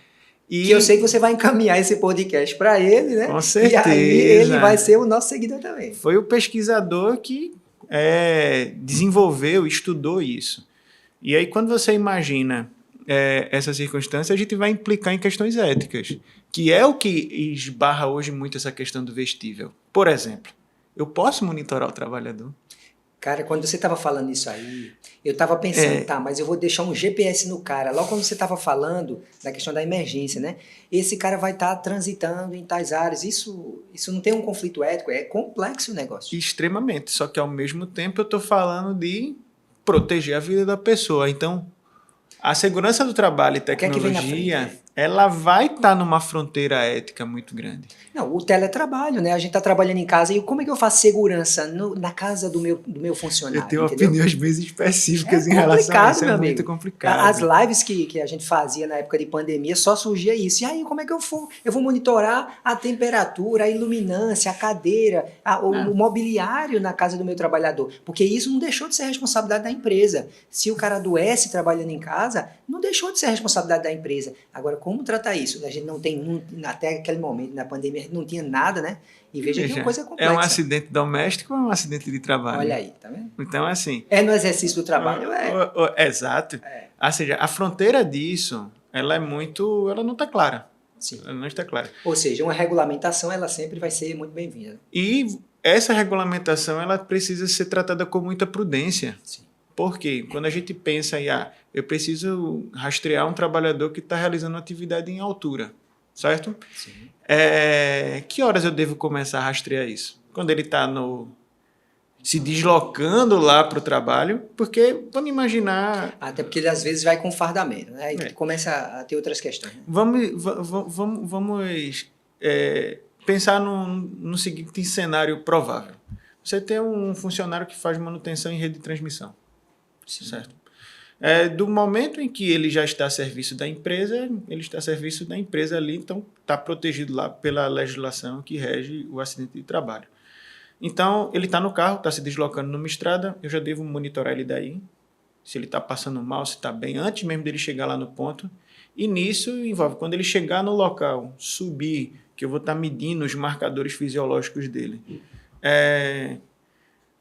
S1: E eu sei que você vai encaminhar esse podcast para ele, né?
S2: Com certeza.
S1: E aí ele vai ser o nosso seguidor também.
S2: Foi o pesquisador que desenvolveu, estudou isso. E aí, quando você imagina essa circunstância, a gente vai implicar em questões éticas, que é o que esbarra hoje muito essa questão do vestível. Por exemplo, eu posso monitorar o trabalhador?
S1: Cara, quando você estava falando isso aí, eu estava pensando, tá, mas eu vou deixar um GPS no cara. Logo quando você estava falando da questão da emergência, né? Esse cara vai estar transitando em tais áreas. Isso não tem um conflito ético? É complexo o negócio.
S2: Extremamente. Só que, ao mesmo tempo, eu estou falando de proteger a vida da pessoa. Então, a segurança do trabalho e tecnologia, ela vai estar numa fronteira ética muito grande.
S1: Não, o teletrabalho, né? A gente está trabalhando em casa e como é que eu faço segurança na casa do meu funcionário?
S2: Eu tenho
S1: entendeu?
S2: opiniões bem específicas em relação a isso. É muito complicado.
S1: As lives que a gente fazia na época de pandemia só surgia isso. E aí, como é que eu vou monitorar a temperatura, a iluminância, a cadeira, o mobiliário na casa do meu trabalhador? Porque isso não deixou de ser responsabilidade da empresa. Se o cara adoece trabalhando em casa, não deixou de ser responsabilidade da empresa. Agora, como tratar isso? A gente não tem, até aquele momento, na pandemia, a gente não tinha nada, né? E veja que é uma coisa complexa.
S2: É um acidente doméstico ou é um acidente de trabalho?
S1: Olha aí, tá vendo?
S2: Então, assim...
S1: É no exercício do trabalho,
S2: Exato. Ou seja, a fronteira disso, ela não está clara.
S1: Sim.
S2: Ela não está clara.
S1: Ou seja, uma regulamentação, ela sempre vai ser muito bem-vinda.
S2: E essa regulamentação, ela precisa ser tratada com muita prudência.
S1: Sim.
S2: Porque quando a gente pensa em, eu preciso rastrear um trabalhador que está realizando atividade em altura, certo?
S1: Sim.
S2: Que horas eu devo começar a rastrear isso? Quando ele está se deslocando lá para o trabalho, porque vamos imaginar...
S1: Até porque ele às vezes vai com fardamento, né? E começa a ter outras questões. Né?
S2: Vamos pensar no seguinte cenário provável. Você tem um funcionário que faz manutenção em rede de transmissão.
S1: Sim.
S2: Certo? Do momento em que ele já está a serviço da empresa, ele está a serviço da empresa ali, então está protegido lá pela legislação que rege o acidente de trabalho. Então, ele está no carro, está se deslocando numa estrada, eu já devo monitorar ele daí, se ele está passando mal, se está bem, antes mesmo dele chegar lá no ponto. E nisso envolve, quando ele chegar no local, subir, que eu vou estar medindo os marcadores fisiológicos dele.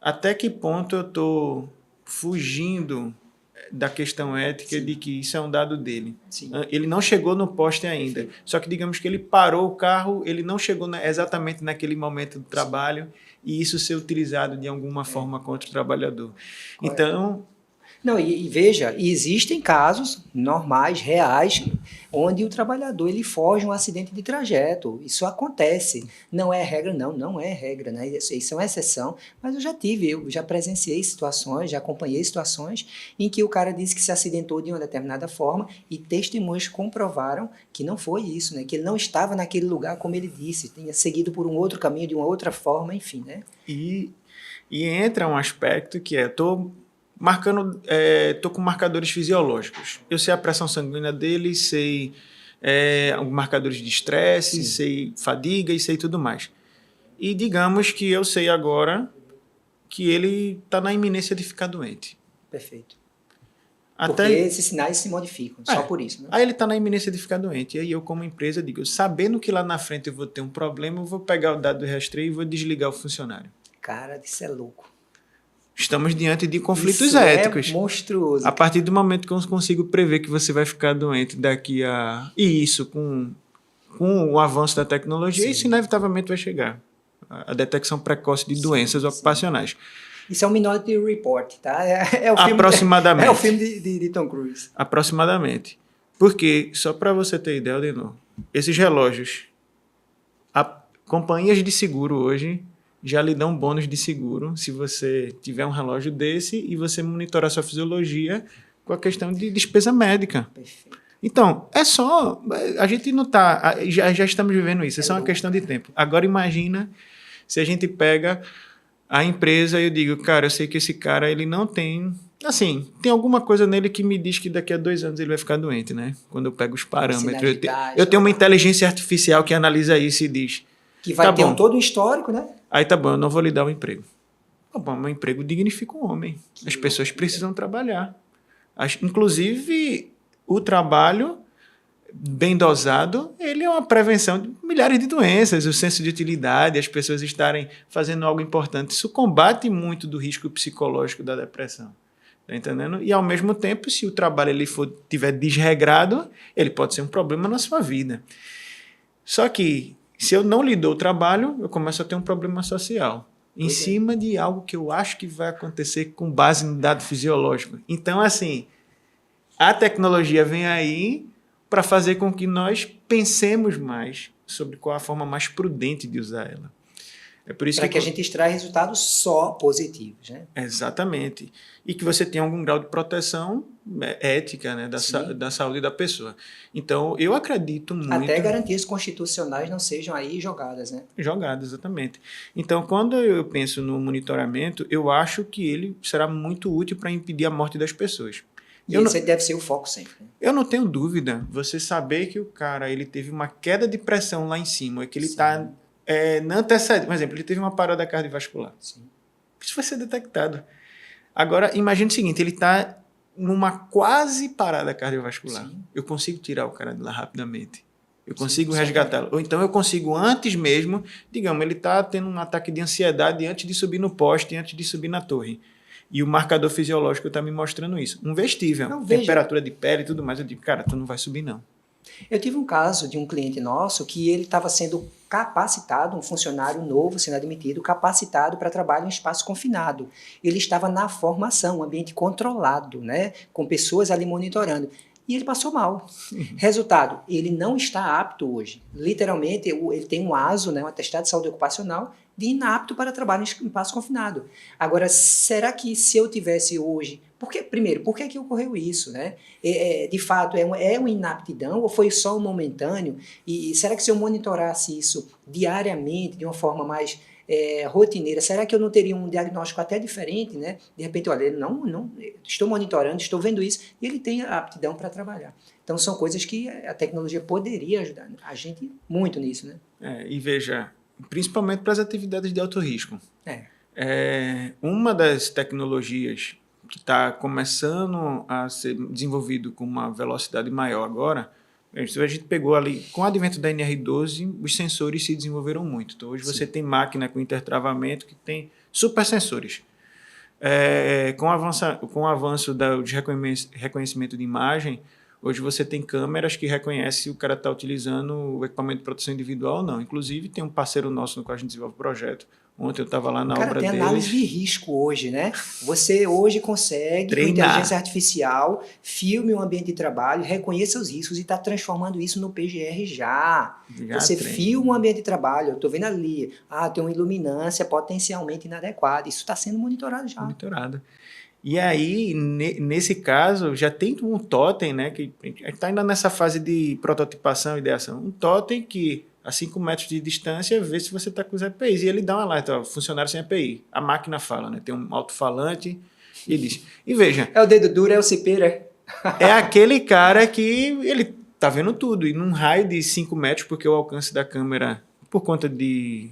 S2: Até que ponto eu estou fugindo da questão ética Sim. de que isso é um dado dele.
S1: Sim.
S2: Ele não chegou no poste ainda. Sim. Só que digamos que ele parou o carro, ele não chegou exatamente naquele momento do trabalho Sim. e isso ser utilizado de alguma forma contra o trabalhador. Então...
S1: Não, e veja, existem casos normais, reais, onde o trabalhador ele foge um acidente de trajeto. Isso acontece. Não é regra, não é regra, né? Isso é uma exceção, mas eu já presenciei situações, já acompanhei situações em que o cara disse que se acidentou de uma determinada forma e testemunhos comprovaram que não foi isso, né? Que ele não estava naquele lugar como ele disse, tinha seguido por um outro caminho, de uma outra forma, enfim, né?
S2: E entra um aspecto que tô com marcadores fisiológicos. Eu sei a pressão sanguínea dele, sei marcadores de estresse, sei fadiga e sei tudo mais. E digamos que eu sei agora que ele está na iminência de ficar doente.
S1: Perfeito. Porque esses sinais se modificam, só por isso. Né?
S2: Aí ele está na iminência de ficar doente. E aí eu, como empresa, digo, sabendo que lá na frente eu vou ter um problema, eu vou pegar o dado do rastreio e vou desligar o funcionário.
S1: Cara, isso é louco.
S2: Estamos diante de conflitos éticos.
S1: É monstruoso.
S2: A partir do momento que eu consigo prever que você vai ficar doente daqui a... E isso, com o avanço da tecnologia, Sim. isso inevitavelmente vai chegar. A detecção precoce de doenças ocupacionais.
S1: Isso é um Minority Report, tá? É o filme,
S2: aproximadamente.
S1: É o filme de Tom Cruise.
S2: Aproximadamente. Porque, só para você ter ideia, Adenor, esses relógios, companhias de seguro hoje... já lhe dão bônus de seguro se você tiver um relógio desse e você monitorar sua fisiologia com a questão de despesa médica.
S1: Perfeito.
S2: Então, a gente não está, já estamos vivendo isso, é só uma questão de tempo. Agora imagina se a gente pega a empresa e eu digo, cara, eu sei que esse cara, ele não tem... Assim, tem alguma coisa nele que me diz que daqui a 2 anos ele vai ficar doente, né? Quando eu pego os parâmetros. Eu tenho uma inteligência artificial que analisa isso e diz...
S1: Que vai ter todo um histórico, né?
S2: Aí tá bom, eu não vou lhe dar um emprego. Tá bom, meu emprego dignifica o homem. As pessoas precisam trabalhar. Inclusive, o trabalho bem dosado, ele é uma prevenção de milhares de doenças, o senso de utilidade, as pessoas estarem fazendo algo importante. Isso combate muito do risco psicológico da depressão. Tá entendendo? E, ao mesmo tempo, se o trabalho tiver desregrado, ele pode ser um problema na sua vida. Só que, se eu não lhe dou o trabalho, eu começo a ter um problema social. Em cima de algo que eu acho que vai acontecer com base no dado fisiológico. Então, assim, a tecnologia vem aí para fazer com que nós pensemos mais sobre qual a forma mais prudente de usar ela. É por isso
S1: para que a gente extraia resultados só positivos, né?
S2: Exatamente. E que você tenha algum grau de proteção ética, né, da saúde da pessoa. Então, eu acredito muito...
S1: Até garantias constitucionais não sejam aí jogadas, né?
S2: Jogadas, exatamente. Então, quando eu penso no monitoramento, eu acho que ele será muito útil para impedir a morte das pessoas.
S1: E esse deve ser o foco sempre. Né?
S2: Eu não tenho dúvida. Você saber que o cara ele teve uma queda de pressão lá em cima, que ele está... na antecedência, por exemplo, ele teve uma parada cardiovascular. Sim. Isso vai ser detectado. Agora, imagine o seguinte, ele está numa quase parada cardiovascular. Sim. Eu consigo tirar o cara de lá rapidamente. Eu consigo resgatá-lo. Ou então eu consigo antes mesmo, digamos, ele está tendo um ataque de ansiedade antes de subir no poste, antes de subir na torre. E o marcador fisiológico está me mostrando isso. Um vestível, temperatura de pele e tudo mais. Eu digo, cara, tu não vai subir não.
S1: Eu tive um caso de um cliente nosso que ele estava sendo capacitado, um funcionário novo sendo admitido, capacitado para trabalho em espaço confinado. Ele estava na formação, um ambiente controlado, né, com pessoas ali monitorando. E ele passou mal. Resultado, ele não está apto hoje. Literalmente, ele tem um ASO, né, um atestado de saúde ocupacional, de inapto para trabalho em espaço confinado. Agora, será que se eu tivesse hoje... Primeiro, por que ocorreu isso? Né? De fato, é uma inaptidão ou foi só um momentâneo? E será que se eu monitorasse isso diariamente, de uma forma mais rotineira, será que eu não teria um diagnóstico até diferente? Né? De repente, olha, não, estou monitorando, estou vendo isso, e ele tem a aptidão para trabalhar. Então, são coisas que a tecnologia poderia ajudar a gente muito nisso. Né?
S2: E veja, principalmente para as atividades de alto risco. Uma das tecnologias que está começando a ser desenvolvido com uma velocidade maior agora, a gente pegou ali, com o advento da NR12, os sensores se desenvolveram muito. Então, hoje você tem máquina com intertravamento que tem super sensores. Com o avanço de reconhecimento de imagem, hoje você tem câmeras que reconhecem se o cara está utilizando o equipamento de proteção individual ou não. Inclusive, tem um parceiro nosso no qual a gente desenvolve o projeto. Ontem eu estava lá na obra deles.
S1: Tem análise de risco hoje, né? Você hoje consegue, com inteligência artificial, filme um ambiente de trabalho, reconheça os riscos e está transformando isso no PGR já. Você filma um ambiente de trabalho, eu estou vendo ali, tem uma iluminância potencialmente inadequada. Isso está sendo monitorado já.
S2: Monitorado. E aí, nesse caso, já tem um totem, né? Que está ainda nessa fase de prototipação e ideação. Um totem que, a 5 metros de distância, vê se você está com os EPIs. E ele dá um alerta, funcionário sem EPI. A máquina fala, né? Tem um alto-falante e diz. E veja...
S1: É o dedo duro, é o cipeira.
S2: É aquele cara que ele está vendo tudo. E num raio de 5 metros, porque o alcance da câmera, por conta de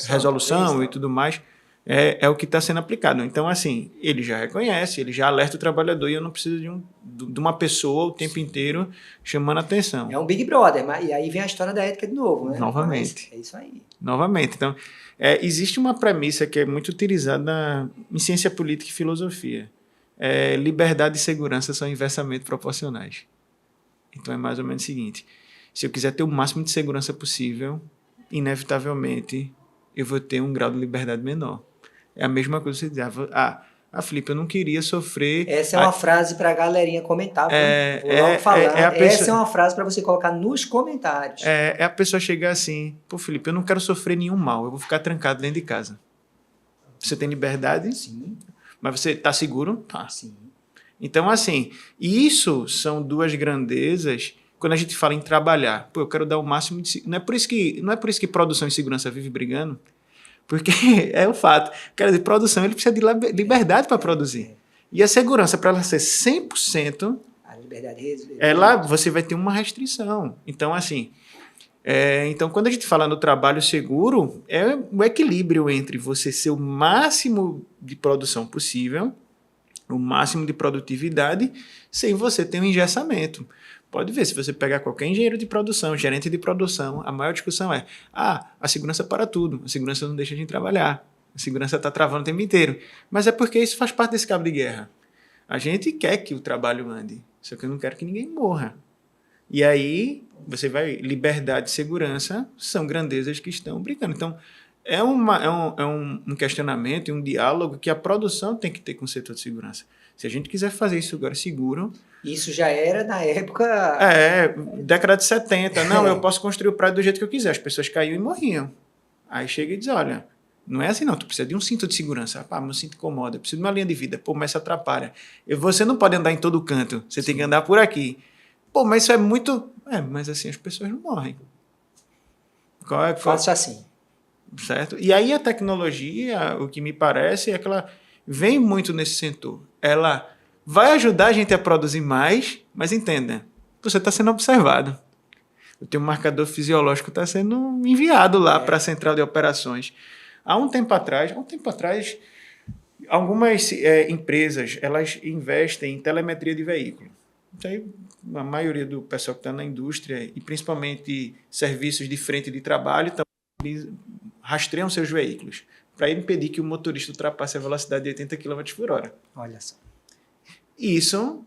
S2: resolução e tudo mais... É o que está sendo aplicado. Então, assim, ele já reconhece, ele já alerta o trabalhador e eu não preciso de uma pessoa o tempo inteiro chamando a atenção.
S1: É um Big Brother, e aí vem a história da ética de novo, né?
S2: Novamente.
S1: Mas é isso aí.
S2: Novamente. Então, existe uma premissa que é muito utilizada em ciência política e filosofia. Liberdade e segurança são inversamente proporcionais. Então, é mais ou menos o seguinte. Se eu quiser ter o máximo de segurança possível, inevitavelmente, eu vou ter um grau de liberdade menor. É a mesma coisa que você dizer, Felipe, eu não queria sofrer...
S1: Essa é uma frase para a galerinha comentar. Vou logo falar. Essa é uma frase para você colocar nos comentários.
S2: A pessoa chegar assim, Felipe, eu não quero sofrer nenhum mal, eu vou ficar trancado dentro de casa. Você tem liberdade?
S1: Sim.
S2: Mas você está seguro? Tá.
S1: Sim.
S2: Então, assim, isso são duas grandezas quando a gente fala em trabalhar. Eu quero dar o máximo de... Não é por isso que produção e segurança vive brigando. Porque é um fato. Quer dizer, produção, ele precisa de liberdade para produzir. E a segurança, para ela ser 100%,
S1: a liberdade
S2: você vai ter uma restrição. Então, assim, então, quando a gente fala no trabalho seguro, é o equilíbrio entre você ser o máximo de produção possível, o máximo de produtividade, sem você ter um engessamento. Pode ver, se você pegar qualquer engenheiro de produção, gerente de produção, a maior discussão é a segurança para tudo, a segurança não deixa a gente trabalhar, a segurança está travando o tempo inteiro. Mas é porque isso faz parte desse cabo de guerra. A gente quer que o trabalho ande, só que eu não quero que ninguém morra. E aí, você vai... Liberdade e segurança são grandezas que estão brincando. Então, é um questionamento e um diálogo que a produção tem que ter com o setor de segurança. Se a gente quiser fazer isso agora seguro...
S1: Isso já era na época...
S2: década de 70. Não, eu posso construir o prédio do jeito que eu quiser. As pessoas caíam e morriam. Aí chega e diz, olha, não é assim não, tu precisa de um cinto de segurança. Pá, meu cinto incomoda, eu preciso de uma linha de vida. Pô, mas isso atrapalha. Você não pode andar em todo canto, você tem que andar por aqui. Pô, mas isso é muito... mas assim as pessoas não morrem.
S1: Faço assim.
S2: Certo? E aí a tecnologia, o que me parece é que ela vem muito nesse setor. Ela vai ajudar a gente a produzir mais, mas entenda, você está sendo observado. O teu marcador fisiológico está sendo enviado lá para a central de operações. Há um tempo atrás, algumas empresas elas investem em telemetria de veículo. Isso aí, a maioria do pessoal que está na indústria, e principalmente serviços de frente de trabalho, eles rastreiam seus veículos para impedir que o motorista ultrapasse a velocidade de 80 km por hora.
S1: Olha só.
S2: Isso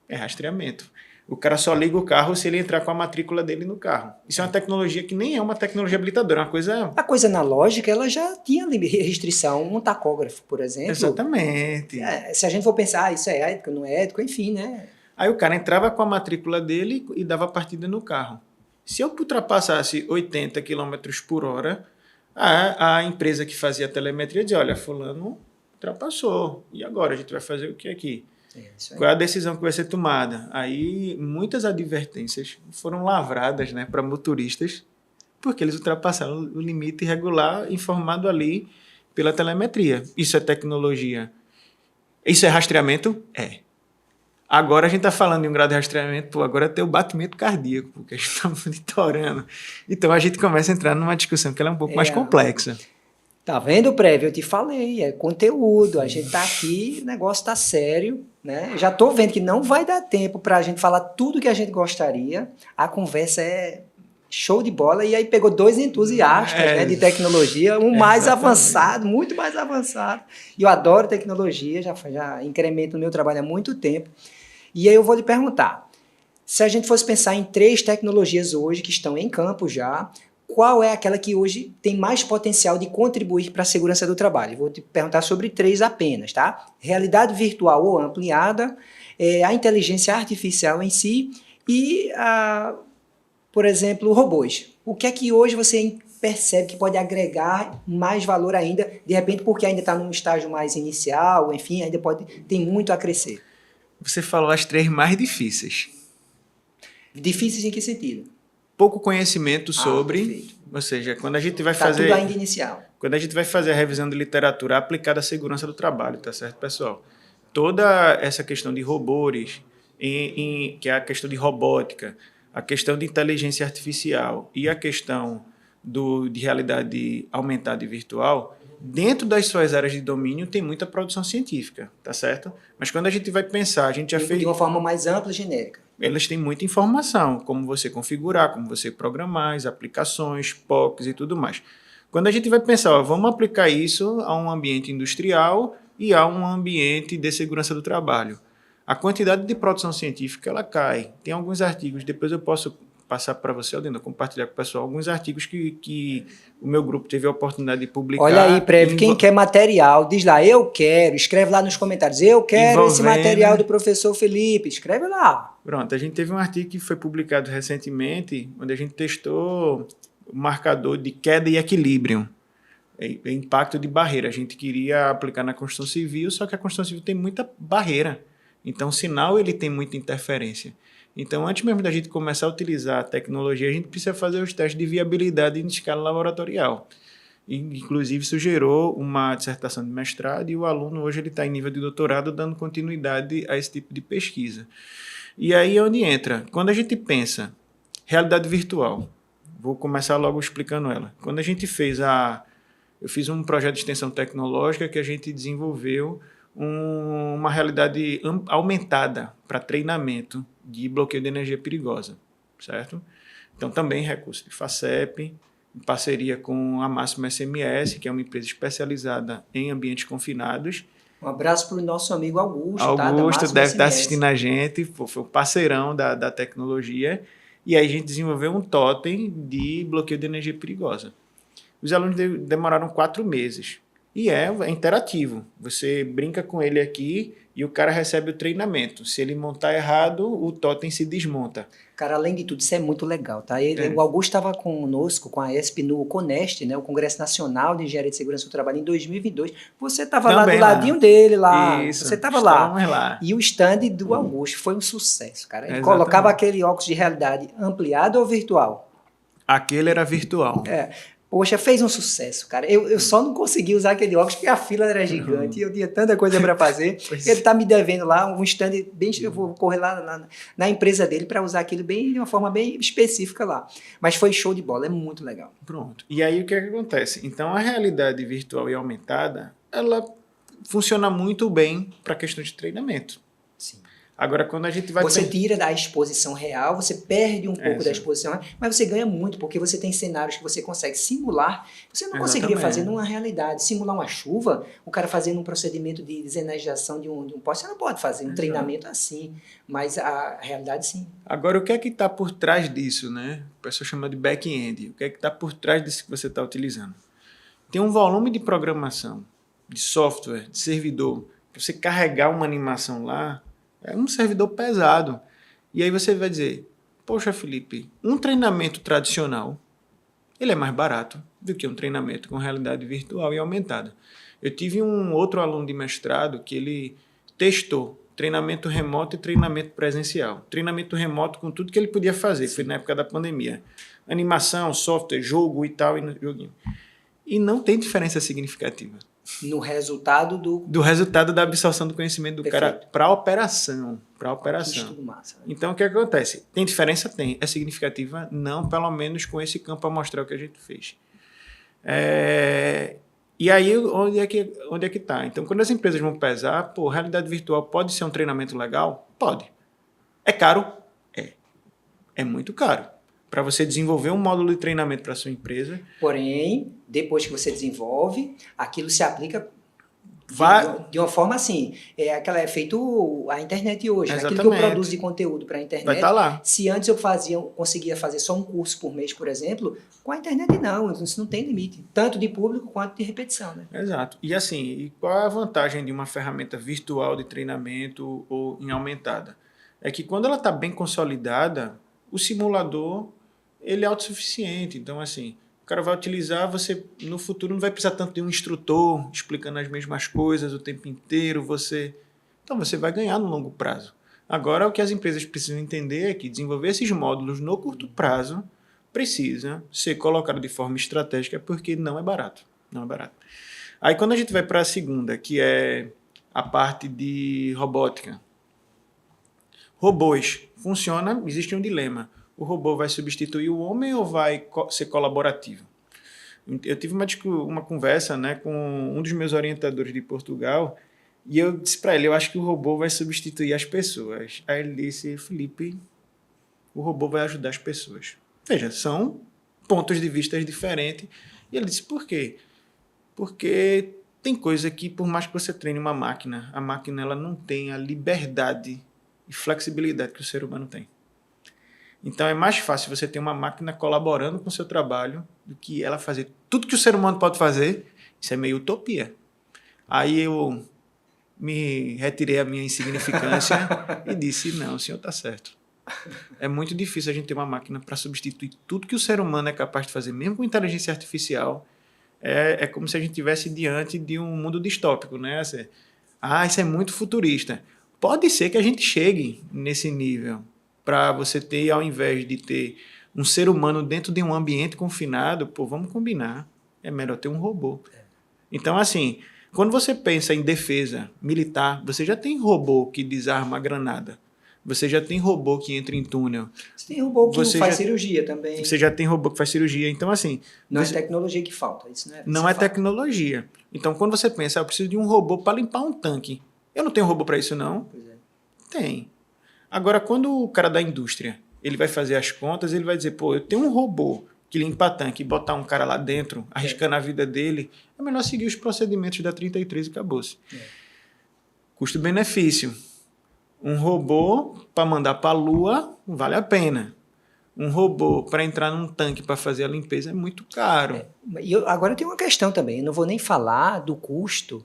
S2: é rastreamento. O cara só liga o carro se ele entrar com a matrícula dele no carro. Isso é uma tecnologia que nem é uma tecnologia habilitadora, é uma coisa...
S1: A coisa analógica, ela já tinha restrição, um tacógrafo, por exemplo.
S2: Exatamente.
S1: Se a gente for pensar, isso é ético, não é ético, enfim, né?
S2: Aí o cara entrava com a matrícula dele e dava partida no carro. Se eu ultrapassasse 80 km por hora, a empresa que fazia a telemetria dizia, olha, fulano ultrapassou. E agora? A gente vai fazer o que aqui? Qual é a decisão que vai ser tomada? Aí muitas advertências foram lavradas, né, para motoristas, porque eles ultrapassaram o limite regular informado ali pela telemetria. Isso é tecnologia. Isso é rastreamento? É. Agora a gente está falando de um grau de rastreamento, agora tem o batimento cardíaco, porque a gente está monitorando. Então a gente começa a entrar numa discussão que ela é um pouco mais complexa.
S1: Tá vendo, Prévio? Eu te falei, é conteúdo, a gente tá aqui, o negócio tá sério, né? Já tô vendo que não vai dar tempo pra gente falar tudo que a gente gostaria, a conversa é show de bola, e aí pegou dois entusiastas né, de tecnologia, um mais avançado, muito mais avançado, e eu adoro tecnologia, já incremento o meu trabalho há muito tempo, e aí eu vou lhe perguntar, se a gente fosse pensar em 3 tecnologias hoje que estão em campo já, qual é aquela que hoje tem mais potencial de contribuir para a segurança do trabalho? Vou te perguntar sobre 3 apenas, tá? Realidade virtual ou ampliada, a inteligência artificial em si e, por exemplo, robôs. O que é que hoje você percebe que pode agregar mais valor ainda, de repente porque ainda está num estágio mais inicial, enfim, ainda tem muito a crescer?
S2: Você falou as 3 mais difíceis.
S1: Difíceis em que sentido?
S2: Pouco conhecimento sobre,
S1: perfeito.
S2: Ou seja, quando a gente vai fazer...
S1: tudo ainda inicial.
S2: Quando a gente vai fazer a revisão de literatura aplicada à segurança do trabalho, tá certo, pessoal? Toda essa questão de robôs, que é a questão de robótica, a questão de inteligência artificial e a questão de realidade aumentada e virtual, dentro das suas áreas de domínio tem muita produção científica, tá certo? Mas quando a gente vai pensar, a gente já fez...
S1: De uma forma mais ampla e genérica.
S2: Elas têm muita informação, como você configurar, como você programar, as aplicações, POCs e tudo mais. Quando a gente vai pensar, vamos aplicar isso a um ambiente industrial e a um ambiente de segurança do trabalho. A quantidade de produção científica ela cai. Tem alguns artigos, depois eu posso passar para você, Aldino, compartilhar com o pessoal alguns artigos que o meu grupo teve a oportunidade de publicar.
S1: Olha aí, Prévio, quem quer material, diz lá, eu quero, escreve lá nos comentários, eu quero esse material do professor Felipe, escreve lá.
S2: Pronto, a gente teve um artigo que foi publicado recentemente, onde a gente testou o marcador de queda e equilíbrio, impacto de barreira. A gente queria aplicar na construção civil, só que a construção civil tem muita barreira. Então, o sinal ele tem muita interferência. Então, antes mesmo da gente começar a utilizar a tecnologia, a gente precisa fazer os testes de viabilidade em escala laboratorial. E, inclusive, isso gerou uma dissertação de mestrado e o aluno hoje está em nível de doutorado dando continuidade a esse tipo de pesquisa. E aí é onde entra. Quando a gente pensa realidade virtual, vou começar logo explicando ela. Quando a gente eu fiz um projeto de extensão tecnológica que a gente desenvolveu uma realidade aumentada para treinamento de bloqueio de energia perigosa, certo? Então, também recurso de FACEP, em parceria com a Máxima SMS, que é uma empresa especializada em ambientes confinados,
S1: Um abraço para o nosso amigo Augusto, tá? Da
S2: Augusto
S1: Máxima
S2: deve estar
S1: SMS.
S2: assistindo a gente, pô, foi um parceirão da tecnologia. E aí a gente desenvolveu um totem de bloqueio de energia perigosa. Os alunos demoraram 4 meses. E é interativo. Você brinca com ele aqui e o cara recebe o treinamento. Se ele montar errado, o totem se desmonta.
S1: Cara, além de tudo, isso é muito legal, tá?
S2: É.
S1: O Augusto estava conosco, com a ESP, no CONEST, né? O Congresso Nacional de Engenharia de Segurança do Trabalho, em 2022. Você estava lá do
S2: Também
S1: ladinho dele, lá.
S2: Isso,
S1: Você estava lá.
S2: estávamos lá.
S1: E o stand do Augusto foi um sucesso, cara. Ele
S2: Exatamente.
S1: colocava aquele óculos de realidade ampliado ou virtual?
S2: Aquele era virtual.
S1: Poxa, fez um sucesso, cara. Eu só não consegui usar aquele óculos porque a fila era gigante e eu tinha tanta coisa para fazer. Ele tá me devendo lá um stand bem... Eu vou correr lá na empresa dele para usar aquilo bem, de uma forma bem específica lá. Mas foi show de bola, é muito legal.
S2: Pronto. E aí o que é que acontece? Então a realidade virtual e aumentada, ela funciona muito bem para a questão de treinamento.
S1: Sim.
S2: Agora, quando a gente vai...
S1: Você tira da exposição real, você perde um pouco da
S2: sim.
S1: exposição real, mas você ganha muito, porque você tem cenários que você consegue simular. Você não conseguiria
S2: Exatamente.
S1: fazer numa realidade. Simular uma chuva, o cara fazendo um procedimento de desenergização de um poste, você não pode fazer um treinamento assim, mas a realidade sim.
S2: Agora, o que é que está por trás disso, né? O pessoal chama de back-end. O que é que está por trás disso que você está utilizando? Tem um volume de programação, de software, de servidor. Para você carregar uma animação lá, é um servidor pesado. E aí você vai dizer, poxa, Felipe, um treinamento tradicional, ele é mais barato do que um treinamento com realidade virtual e aumentada. Eu tive um outro aluno de mestrado que ele testou treinamento remoto e treinamento presencial. Treinamento remoto com tudo que ele podia fazer, foi na época da pandemia. Animação, software, jogo e tal, joguinho. E não tem diferença significativa.
S1: No resultado
S2: do resultado da absorção do conhecimento do
S1: Perfeito.
S2: cara para a operação.
S1: Que estudo massa, né?
S2: Então, o que acontece? Tem diferença? Tem. É significativa? Não, pelo menos com esse campo amostral que a gente fez. E aí, onde é que está? Então, quando as empresas vão pesar, realidade virtual pode ser um treinamento legal? Pode. É caro? É muito caro. Para você desenvolver um módulo de treinamento para a sua empresa.
S1: Porém, depois que você desenvolve, aquilo se aplica de uma forma assim. É feito a internet hoje. Né? Aquilo que eu produzo de conteúdo para a internet.
S2: Vai estar lá.
S1: Se antes eu conseguia fazer só um curso por mês, por exemplo, com a internet não. Isso não tem limite. Tanto de público quanto de repetição. Né?
S2: Exato. E assim, qual é a vantagem de uma ferramenta virtual de treinamento ou em aumentada? É que quando ela está bem consolidada, o simulador ele é autossuficiente. Então, assim, o cara vai utilizar, você no futuro não vai precisar tanto de um instrutor explicando as mesmas coisas o tempo inteiro. Então, você vai ganhar no longo prazo. Agora, o que as empresas precisam entender é que desenvolver esses módulos no curto prazo precisa ser colocado de forma estratégica porque não é barato. Não é barato. Aí, quando a gente vai para a segunda, que é a parte de robótica. Robôs. Funciona, existe um dilema. O robô vai substituir o homem ou vai ser colaborativo? Eu tive uma conversa, né, com um dos meus orientadores de Portugal e eu disse para ele, eu acho que o robô vai substituir as pessoas. Aí ele disse, Felipe, o robô vai ajudar as pessoas. Veja, são pontos de vista diferentes. E ele disse, por quê? Porque tem coisa que, por mais que você treine uma máquina, a máquina ela não tem a liberdade e flexibilidade que o ser humano tem. Então é mais fácil você ter uma máquina colaborando com o seu trabalho do que ela fazer tudo que o ser humano pode fazer. Isso é meio utopia. Aí eu me retirei a minha insignificância e disse, não, o senhor está certo. É muito difícil a gente ter uma máquina para substituir tudo que o ser humano é capaz de fazer, mesmo com inteligência artificial. É como se a gente estivesse diante de um mundo distópico, né? Isso é muito futurista. Pode ser que a gente chegue nesse nível, para você ter, ao invés de ter um ser humano dentro de um ambiente confinado, vamos combinar, é melhor ter um robô. Então, assim, quando você pensa em defesa militar, você já tem robô que desarma a granada, você já tem robô que entra em túnel.
S1: Você tem robô que faz cirurgia também.
S2: Você já tem robô que faz cirurgia, então assim...
S1: Não é tecnologia que falta, isso né?
S2: Não é tecnologia. Então, quando você pensa, eu preciso de um robô para limpar um tanque, eu não tenho robô para isso, não?
S1: Pois é.
S2: Tem. Agora, quando o cara da indústria ele vai fazer as contas, ele vai dizer, eu tenho um robô que limpa tanque e botar um cara lá dentro, arriscando a vida dele, é melhor seguir os procedimentos da 33 e acabou-se. Custo-benefício. Um robô para mandar para a Lua vale a pena. Um robô para entrar num tanque para fazer a limpeza é muito caro.
S1: E agora eu tenho uma questão também, eu não vou nem falar do custo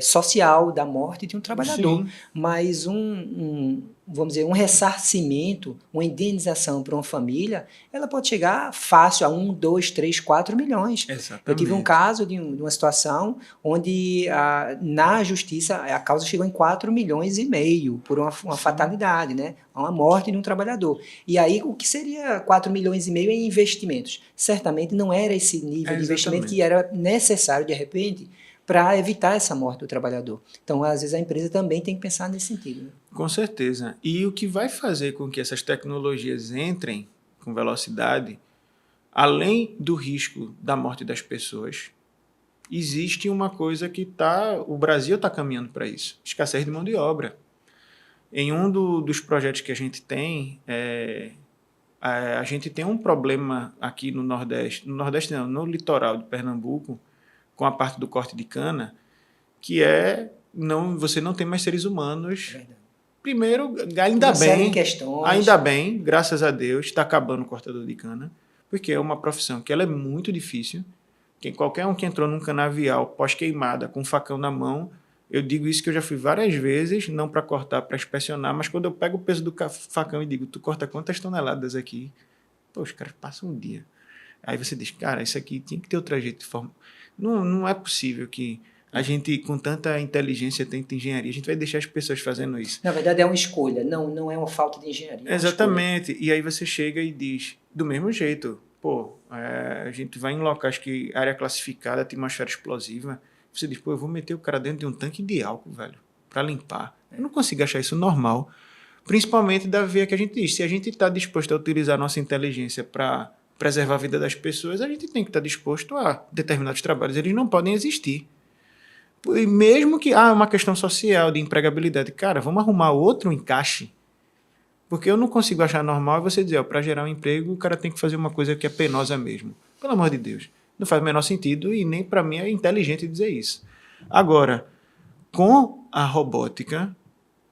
S1: social da morte de um trabalhador,
S2: Sim.
S1: mas vamos dizer, um ressarcimento, uma indenização para uma família, ela pode chegar fácil a 1, 2, 3, 4 milhões.
S2: Exatamente.
S1: Eu tive um caso de uma situação onde na justiça a causa chegou em 4 milhões e meio por uma fatalidade, né? Uma morte de um trabalhador. E aí o que seria 4 milhões e meio em investimentos? Certamente não era esse nível de investimento que era necessário de repente para evitar essa morte do trabalhador. Então, às vezes, a empresa também tem que pensar nesse sentido. Né?
S2: Com certeza. E o que vai fazer com que essas tecnologias entrem com velocidade, além do risco da morte das pessoas, existe uma coisa que o Brasil está caminhando para isso, escassez de mão de obra. Em um dos projetos que a gente tem, a gente tem um problema aqui no Nordeste não, no litoral de Pernambuco, com a parte do corte de cana, que você não tem mais seres humanos.
S1: Verdade.
S2: Primeiro, ainda bem, graças a Deus, está acabando o cortador de cana, porque é uma profissão que ela é muito difícil. Qualquer um que entrou num canavial pós-queimada, com um facão na mão, eu digo isso que eu já fui várias vezes, não para cortar, para inspecionar, mas quando eu pego o peso do facão e digo, tu corta quantas toneladas aqui? Pô, os caras passam um dia. Aí você diz, cara, isso aqui tinha que ter outro jeito de forma. Não é possível que a gente, com tanta inteligência, tanta engenharia, a gente vai deixar as pessoas fazendo isso.
S1: Na verdade, é uma escolha, não é uma falta de engenharia.
S2: Exatamente. E aí você chega e diz, do mesmo jeito, pô, a gente vai em locais que área classificada, atmosfera explosiva, você diz, pô, eu vou meter o cara dentro de um tanque de álcool, velho, para limpar. Eu não consigo achar isso normal. Principalmente da via que a gente diz, se a gente está disposto a utilizar a nossa inteligência para preservar a vida das pessoas, a gente tem que estar disposto a determinados trabalhos. Eles não podem existir. E mesmo que uma questão social, de empregabilidade, cara, vamos arrumar outro encaixe. Porque eu não consigo achar normal você dizer, para gerar um emprego, o cara tem que fazer uma coisa que é penosa mesmo. Pelo amor de Deus. Não faz o menor sentido e nem para mim é inteligente dizer isso. Agora, com a robótica,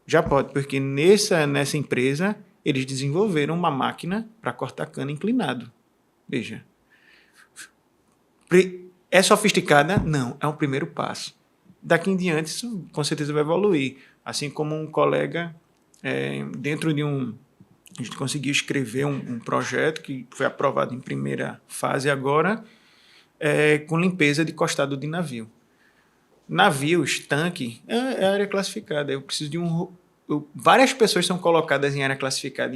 S2: já pode, porque nessa empresa eles desenvolveram uma máquina para cortar cana inclinado. Veja. É sofisticada? Não, é um primeiro passo. Daqui em diante isso com certeza vai evoluir. Assim como um colega, dentro de a gente conseguiu escrever um projeto que foi aprovado em primeira fase agora, com limpeza de costado de navio. Navios, tanque, é área classificada. Eu preciso de várias pessoas são colocadas em área classificada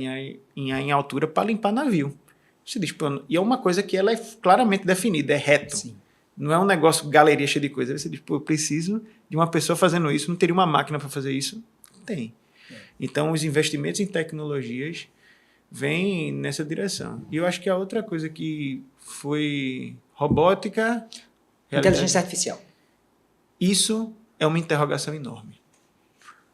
S2: em altura para limpar navio. Você diz, e é uma coisa que ela é claramente definida, é reto. Sim. Não é um negócio galeria cheia de coisa. Você diz, eu preciso de uma pessoa fazendo isso, não teria uma máquina para fazer isso? Tem. Então, os investimentos em tecnologias vêm nessa direção. E eu acho que a outra coisa que foi robótica...
S1: Inteligência artificial.
S2: Isso é uma interrogação enorme.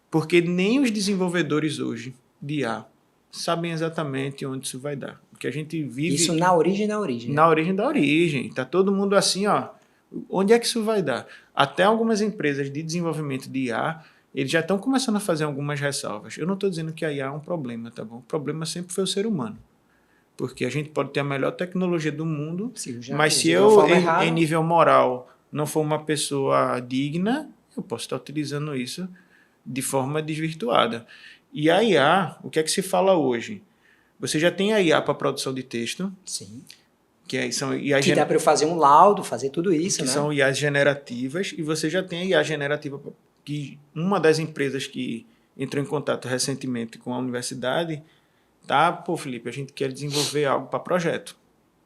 S2: Porque nem os desenvolvedores hoje de IA sabem exatamente onde isso vai dar. Porque a gente vive...
S1: Isso na origem da origem.
S2: Na origem da origem. Está todo mundo assim, onde é que isso vai dar? Até algumas empresas de desenvolvimento de IA, eles já estão começando a fazer algumas ressalvas. Eu não estou dizendo que a IA é um problema, tá bom? O problema sempre foi o ser humano. Porque a gente pode ter a melhor tecnologia do mundo, mas se eu, em nível moral, não for uma pessoa digna, eu posso estar utilizando isso de forma desvirtuada. E a IA, o que é que se fala hoje? Você já tem a IA para produção de texto.
S1: Sim.
S2: Que são IAs
S1: que dá para eu fazer um laudo, fazer tudo isso,
S2: que
S1: né?
S2: são IAs generativas. E você já tem a IA generativa, que uma das empresas que entrou em contato recentemente com a universidade, pô, Felipe, a gente quer desenvolver algo para projeto,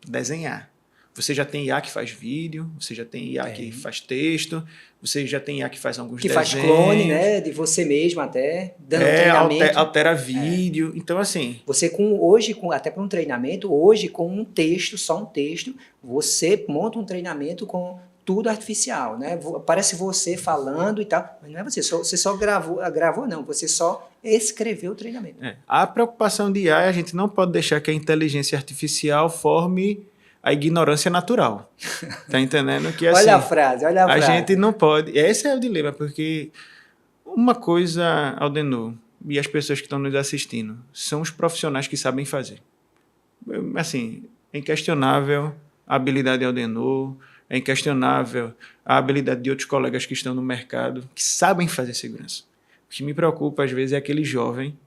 S2: desenhar. Você já tem IA que faz vídeo, você já tem IA que faz texto, você já tem IA que faz alguns desenhos.
S1: Que faz clone, né? De você mesmo até, dando treinamento.
S2: Altera vídeo. Então, assim...
S1: Você hoje, até para um treinamento, hoje com um texto, só um texto, você monta um treinamento com tudo artificial, né? Parece você falando e tal, mas não é você só gravou não, você só escreveu o treinamento.
S2: A preocupação de IA, a gente não pode deixar que a inteligência artificial forme a ignorância natural. Tá entendendo? Que, assim,
S1: olha a frase.
S2: A gente não pode... Esse é o dilema, porque Uma coisa, Aldenor, e as pessoas que estão nos assistindo, são os profissionais que sabem fazer. Assim, é inquestionável a habilidade de Aldenor, é inquestionável a habilidade de outros colegas que estão no mercado, que sabem fazer segurança. O que me preocupa, às vezes, é aquele jovem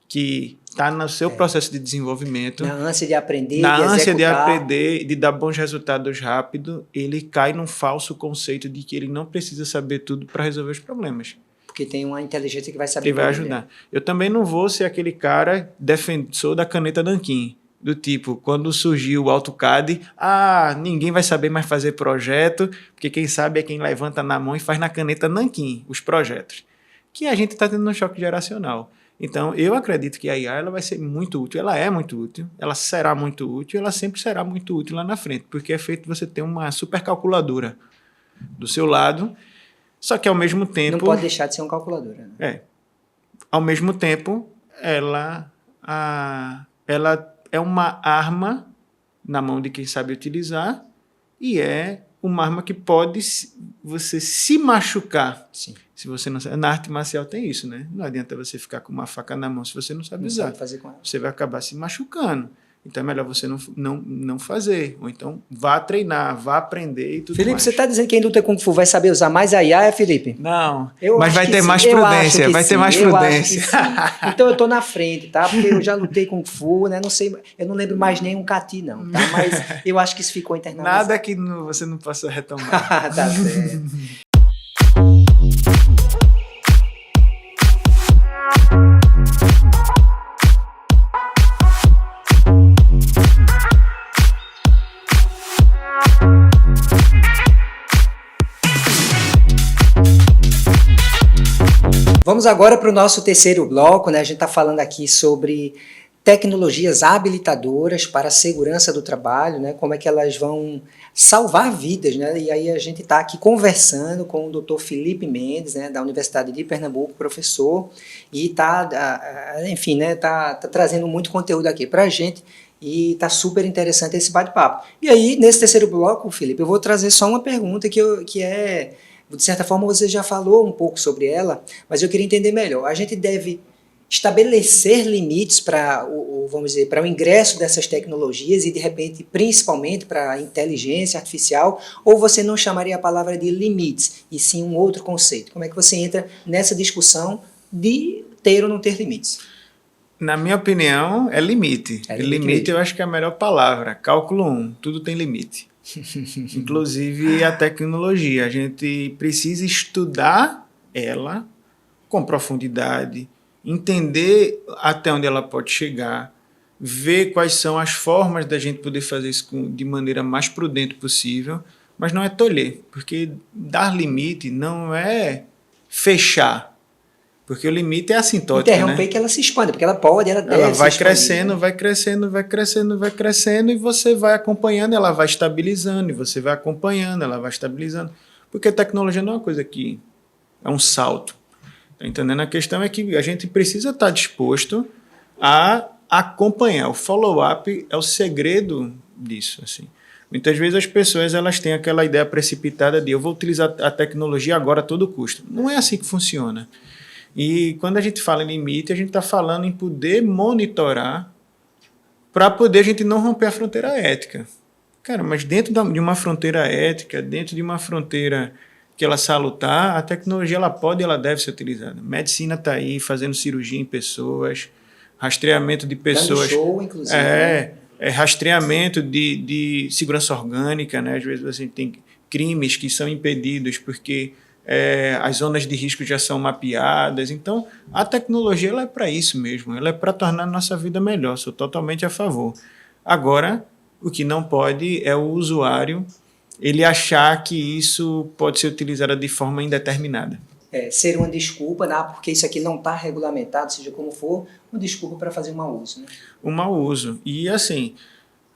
S2: que está no seu processo de desenvolvimento,
S1: na ânsia de aprender,
S2: na
S1: de
S2: ânsia de
S1: executar.
S2: aprender, de dar bons resultados rápido, ele cai num falso conceito de que ele não precisa saber tudo para resolver os problemas.
S1: Porque tem uma inteligência que vai saber.
S2: Que vai ajudar. Eu também não vou ser aquele cara defensor da caneta Nanquim. Do tipo, quando surgiu o AutoCAD, ninguém vai saber mais fazer projeto, porque quem sabe é quem levanta na mão e faz na caneta Nanquim os projetos. Que a gente está tendo um choque geracional. Então, eu acredito que a IA ela vai ser muito útil. Ela é muito útil, ela será muito útil, ela sempre será muito útil lá na frente, porque é feito você ter uma supercalculadora do seu lado, só que ao mesmo tempo...
S1: Não pode deixar de ser uma calculadora. Né?
S2: Ao mesmo tempo, ela é uma arma na mão de quem sabe utilizar e é uma arma que pode você se machucar.
S1: Sim.
S2: Se você não sabe. Na arte marcial tem isso, né? Não adianta você ficar com uma faca na mão se você não sabe usar.
S1: Sabe fazer com ela.
S2: Você vai acabar se machucando. Então é melhor você não fazer. Ou então vá treinar, vá aprender e tudo
S1: Felipe,
S2: mais.
S1: você está dizendo que quem luta Kung Fu vai saber usar mais a IA, Felipe?
S2: Não, mas vai ter mais prudência. Vai ter mais prudência.
S1: Então eu estou na frente, tá? Porque eu já lutei Kung Fu, né? Não sei, eu não lembro mais nenhum Kati, não, tá? Mas eu acho que isso ficou internalizado.
S2: Nada que você não possa retomar.
S1: Tá certo. Vamos agora para o nosso terceiro bloco, né? A gente está falando aqui sobre tecnologias habilitadoras para a segurança do trabalho, né? Como é que elas vão salvar vidas, né? E aí a gente está aqui conversando com o Dr. Felipe Mendes, né? Da Universidade de Pernambuco, professor, e enfim, né? Tá trazendo muito conteúdo aqui para a gente e está super interessante esse bate-papo. E aí, nesse terceiro bloco, Felipe, eu vou trazer só uma pergunta que é... De certa forma, você já falou um pouco sobre ela, mas eu queria entender melhor. A gente deve estabelecer limites para vamos dizer, para o ingresso dessas tecnologias e, de repente, principalmente para a inteligência artificial, ou você não chamaria a palavra de limites, e sim um outro conceito? Como é que você entra nessa discussão de ter ou não ter limites?
S2: Na minha opinião, é limite. Limite eu acho que é a melhor palavra. Cálculo 1, tudo tem limite. Inclusive a tecnologia. A gente precisa estudar ela com profundidade, entender até onde ela pode chegar, ver quais são as formas da gente poder fazer isso de maneira mais prudente possível, mas não é tolher, porque dar limite não é fechar. Porque o limite é assintótico,
S1: interromper, né? Que ela se expande, porque ela pode, ela deve.
S2: Ela vai
S1: se expandir,
S2: crescendo, né? vai crescendo, e você vai acompanhando, ela vai estabilizando, e você vai acompanhando, ela vai estabilizando. Porque a tecnologia não é uma coisa que é um salto. Tá entendendo? A questão é que a gente precisa estar disposto a acompanhar. O follow-up é o segredo disso, assim. Muitas vezes as pessoas elas têm aquela ideia precipitada de eu vou utilizar a tecnologia agora a todo custo. Não é assim que funciona. E quando a gente fala em limite, a gente está falando em poder monitorar para poder a gente não romper a fronteira ética. Cara, mas dentro de uma fronteira ética, dentro de uma fronteira que ela salutar, a tecnologia ela pode e ela deve ser utilizada. A medicina está aí fazendo cirurgia em pessoas, rastreamento de pessoas.
S1: Dando show, inclusive. Né?
S2: Rastreamento de segurança orgânica, né? Às vezes você tem crimes que são impedidos porque as zonas de risco já são mapeadas. Então, a tecnologia ela é para isso mesmo, ela é para tornar a nossa vida melhor, sou totalmente a favor. Agora, o que não pode é o usuário ele achar que isso pode ser utilizado de forma indeterminada.
S1: Ser uma desculpa, porque isso aqui não está regulamentado, seja como for, uma desculpa para fazer um mau uso. Né?
S2: Um mau uso. E assim,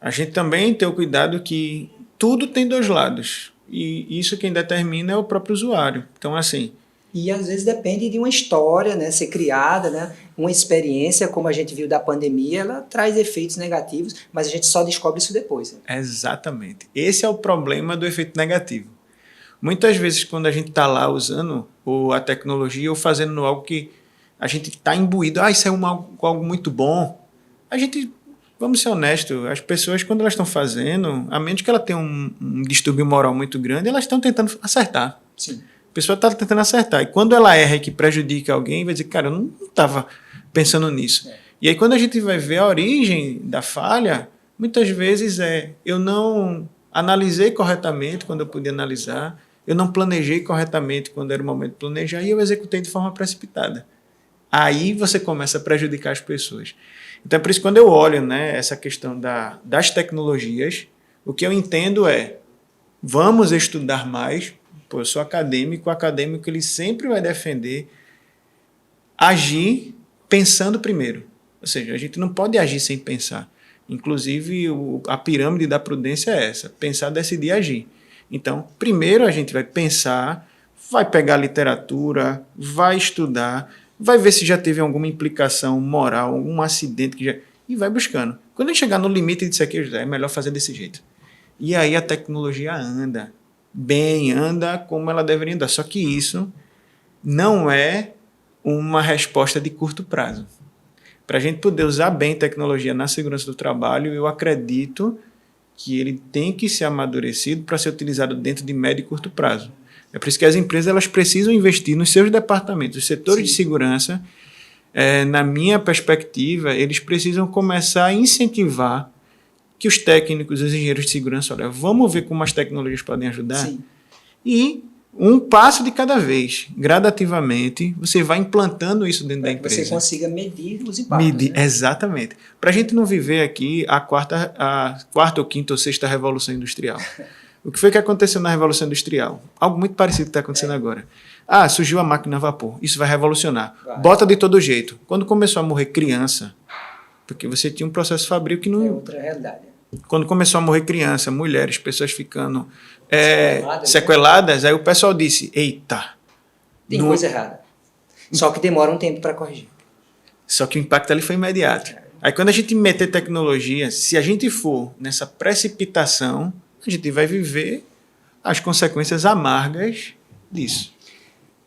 S2: a gente também tem o cuidado que tudo tem dois lados. E isso quem determina é o próprio usuário. Então, assim...
S1: E às vezes depende de uma história, né, ser criada, né, uma experiência, como a gente viu da pandemia, ela traz efeitos negativos, mas a gente só descobre isso depois. Né?
S2: Exatamente. Esse é o problema do efeito negativo. Muitas vezes, quando a gente está lá usando a tecnologia ou fazendo algo que a gente está imbuído, isso é algo muito bom, a gente, vamos ser honestos, as pessoas, quando elas estão fazendo, a menos que ela tenha um distúrbio moral muito grande, elas estão tentando acertar.
S1: Sim.
S2: A pessoa está tentando acertar. E quando ela erra e que prejudica alguém, vai dizer, cara, eu não estava pensando nisso. E aí, quando a gente vai ver a origem da falha, muitas vezes eu não analisei corretamente quando eu podia analisar, eu não planejei corretamente quando era o momento de planejar e eu executei de forma precipitada. Aí você começa a prejudicar as pessoas. Então, é por isso que quando eu olho, né, essa questão das tecnologias, o que eu entendo vamos estudar mais. Eu sou acadêmico, o acadêmico ele sempre vai defender agir pensando primeiro. Ou seja, a gente não pode agir sem pensar. Inclusive, a pirâmide da prudência é essa, pensar, decidir, agir. Então, primeiro a gente vai pensar, vai pegar literatura, vai estudar, vai ver se já teve alguma implicação moral, algum acidente, e vai buscando. Quando a gente chegar no limite disso aqui, é melhor fazer desse jeito. E aí a tecnologia anda bem, anda como ela deveria andar. Só que isso não é uma resposta de curto prazo. Para a gente poder usar bem tecnologia na segurança do trabalho, eu acredito que ele tem que ser amadurecido para ser utilizado dentro de médio e curto prazo. É por isso que as empresas elas precisam investir nos seus departamentos, os setores de segurança. Na minha perspectiva, eles precisam começar a incentivar que os técnicos, os engenheiros de segurança, olha, vamos ver como as tecnologias podem ajudar.
S1: Sim.
S2: E um passo de cada vez, gradativamente, você vai implantando isso dentro da empresa.
S1: Para que você consiga medir os impactos. Né?
S2: Exatamente. Para a gente não viver aqui a quarta ou quinta ou sexta revolução industrial. O que foi que aconteceu na Revolução Industrial? Algo muito parecido que está acontecendo agora. Surgiu a máquina a vapor. Isso vai revolucionar. Bota de todo jeito. Quando começou a morrer criança, porque você tinha um processo fabril que não...
S1: É outra realidade.
S2: Quando começou a morrer criança, mulheres, pessoas ficando sequeladas, aí o pessoal disse, eita...
S1: Tem coisa errada. Só que demora um tempo para corrigir.
S2: Só que o impacto ali foi imediato. Aí quando a gente meter tecnologia, se a gente for nessa precipitação, a gente vai viver as consequências amargas disso.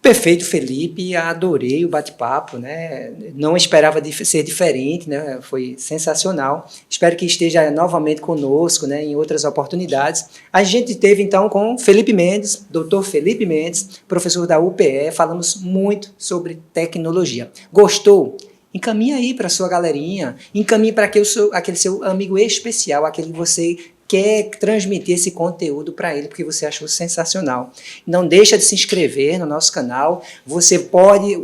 S1: Perfeito, Felipe. Adorei o bate-papo, né? Não esperava ser diferente, né? Foi sensacional. Espero que esteja novamente conosco, né? Em outras oportunidades. A gente teve então com Felipe Mendes, doutor Felipe Mendes, professor da UPE. Falamos muito sobre tecnologia. Gostou? Encaminha aí para sua galerinha. Encaminhe para aquele seu amigo especial, aquele que você quer transmitir esse conteúdo para ele, porque você achou sensacional. Não deixa de se inscrever no nosso canal. Você pode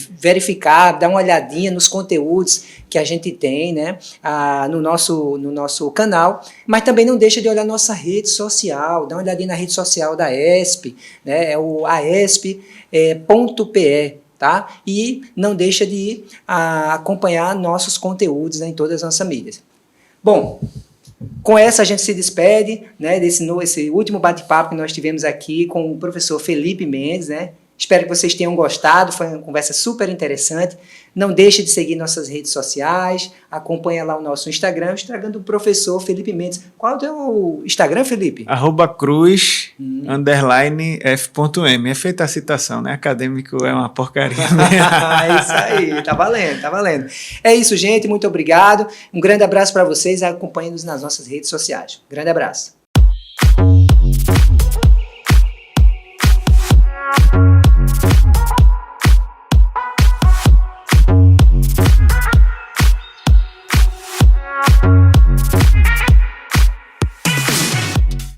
S1: verificar, dar uma olhadinha nos conteúdos que a gente tem, né, no nosso canal, mas também não deixa de olhar nossa rede social, dá uma olhadinha na rede social da ESP, né, é o aesp.pe. Tá? E não deixa de acompanhar nossos conteúdos, né, em todas as nossas mídias. Bom, com essa a gente se despede, né, esse último bate-papo que nós tivemos aqui com o professor Felipe Mendes, né? Espero que vocês tenham gostado, foi uma conversa super interessante. Não deixe de seguir nossas redes sociais, acompanha lá o nosso Instagram, o Instagram do professor Felipe Mendes. Qual é o teu Instagram, Felipe?
S2: @cruz_f.m. É feita a citação, né? Acadêmico é uma porcaria.
S1: É isso aí, tá valendo, tá valendo. É isso, gente, muito obrigado. Um grande abraço para vocês, acompanhem-nos nas nossas redes sociais. Grande abraço.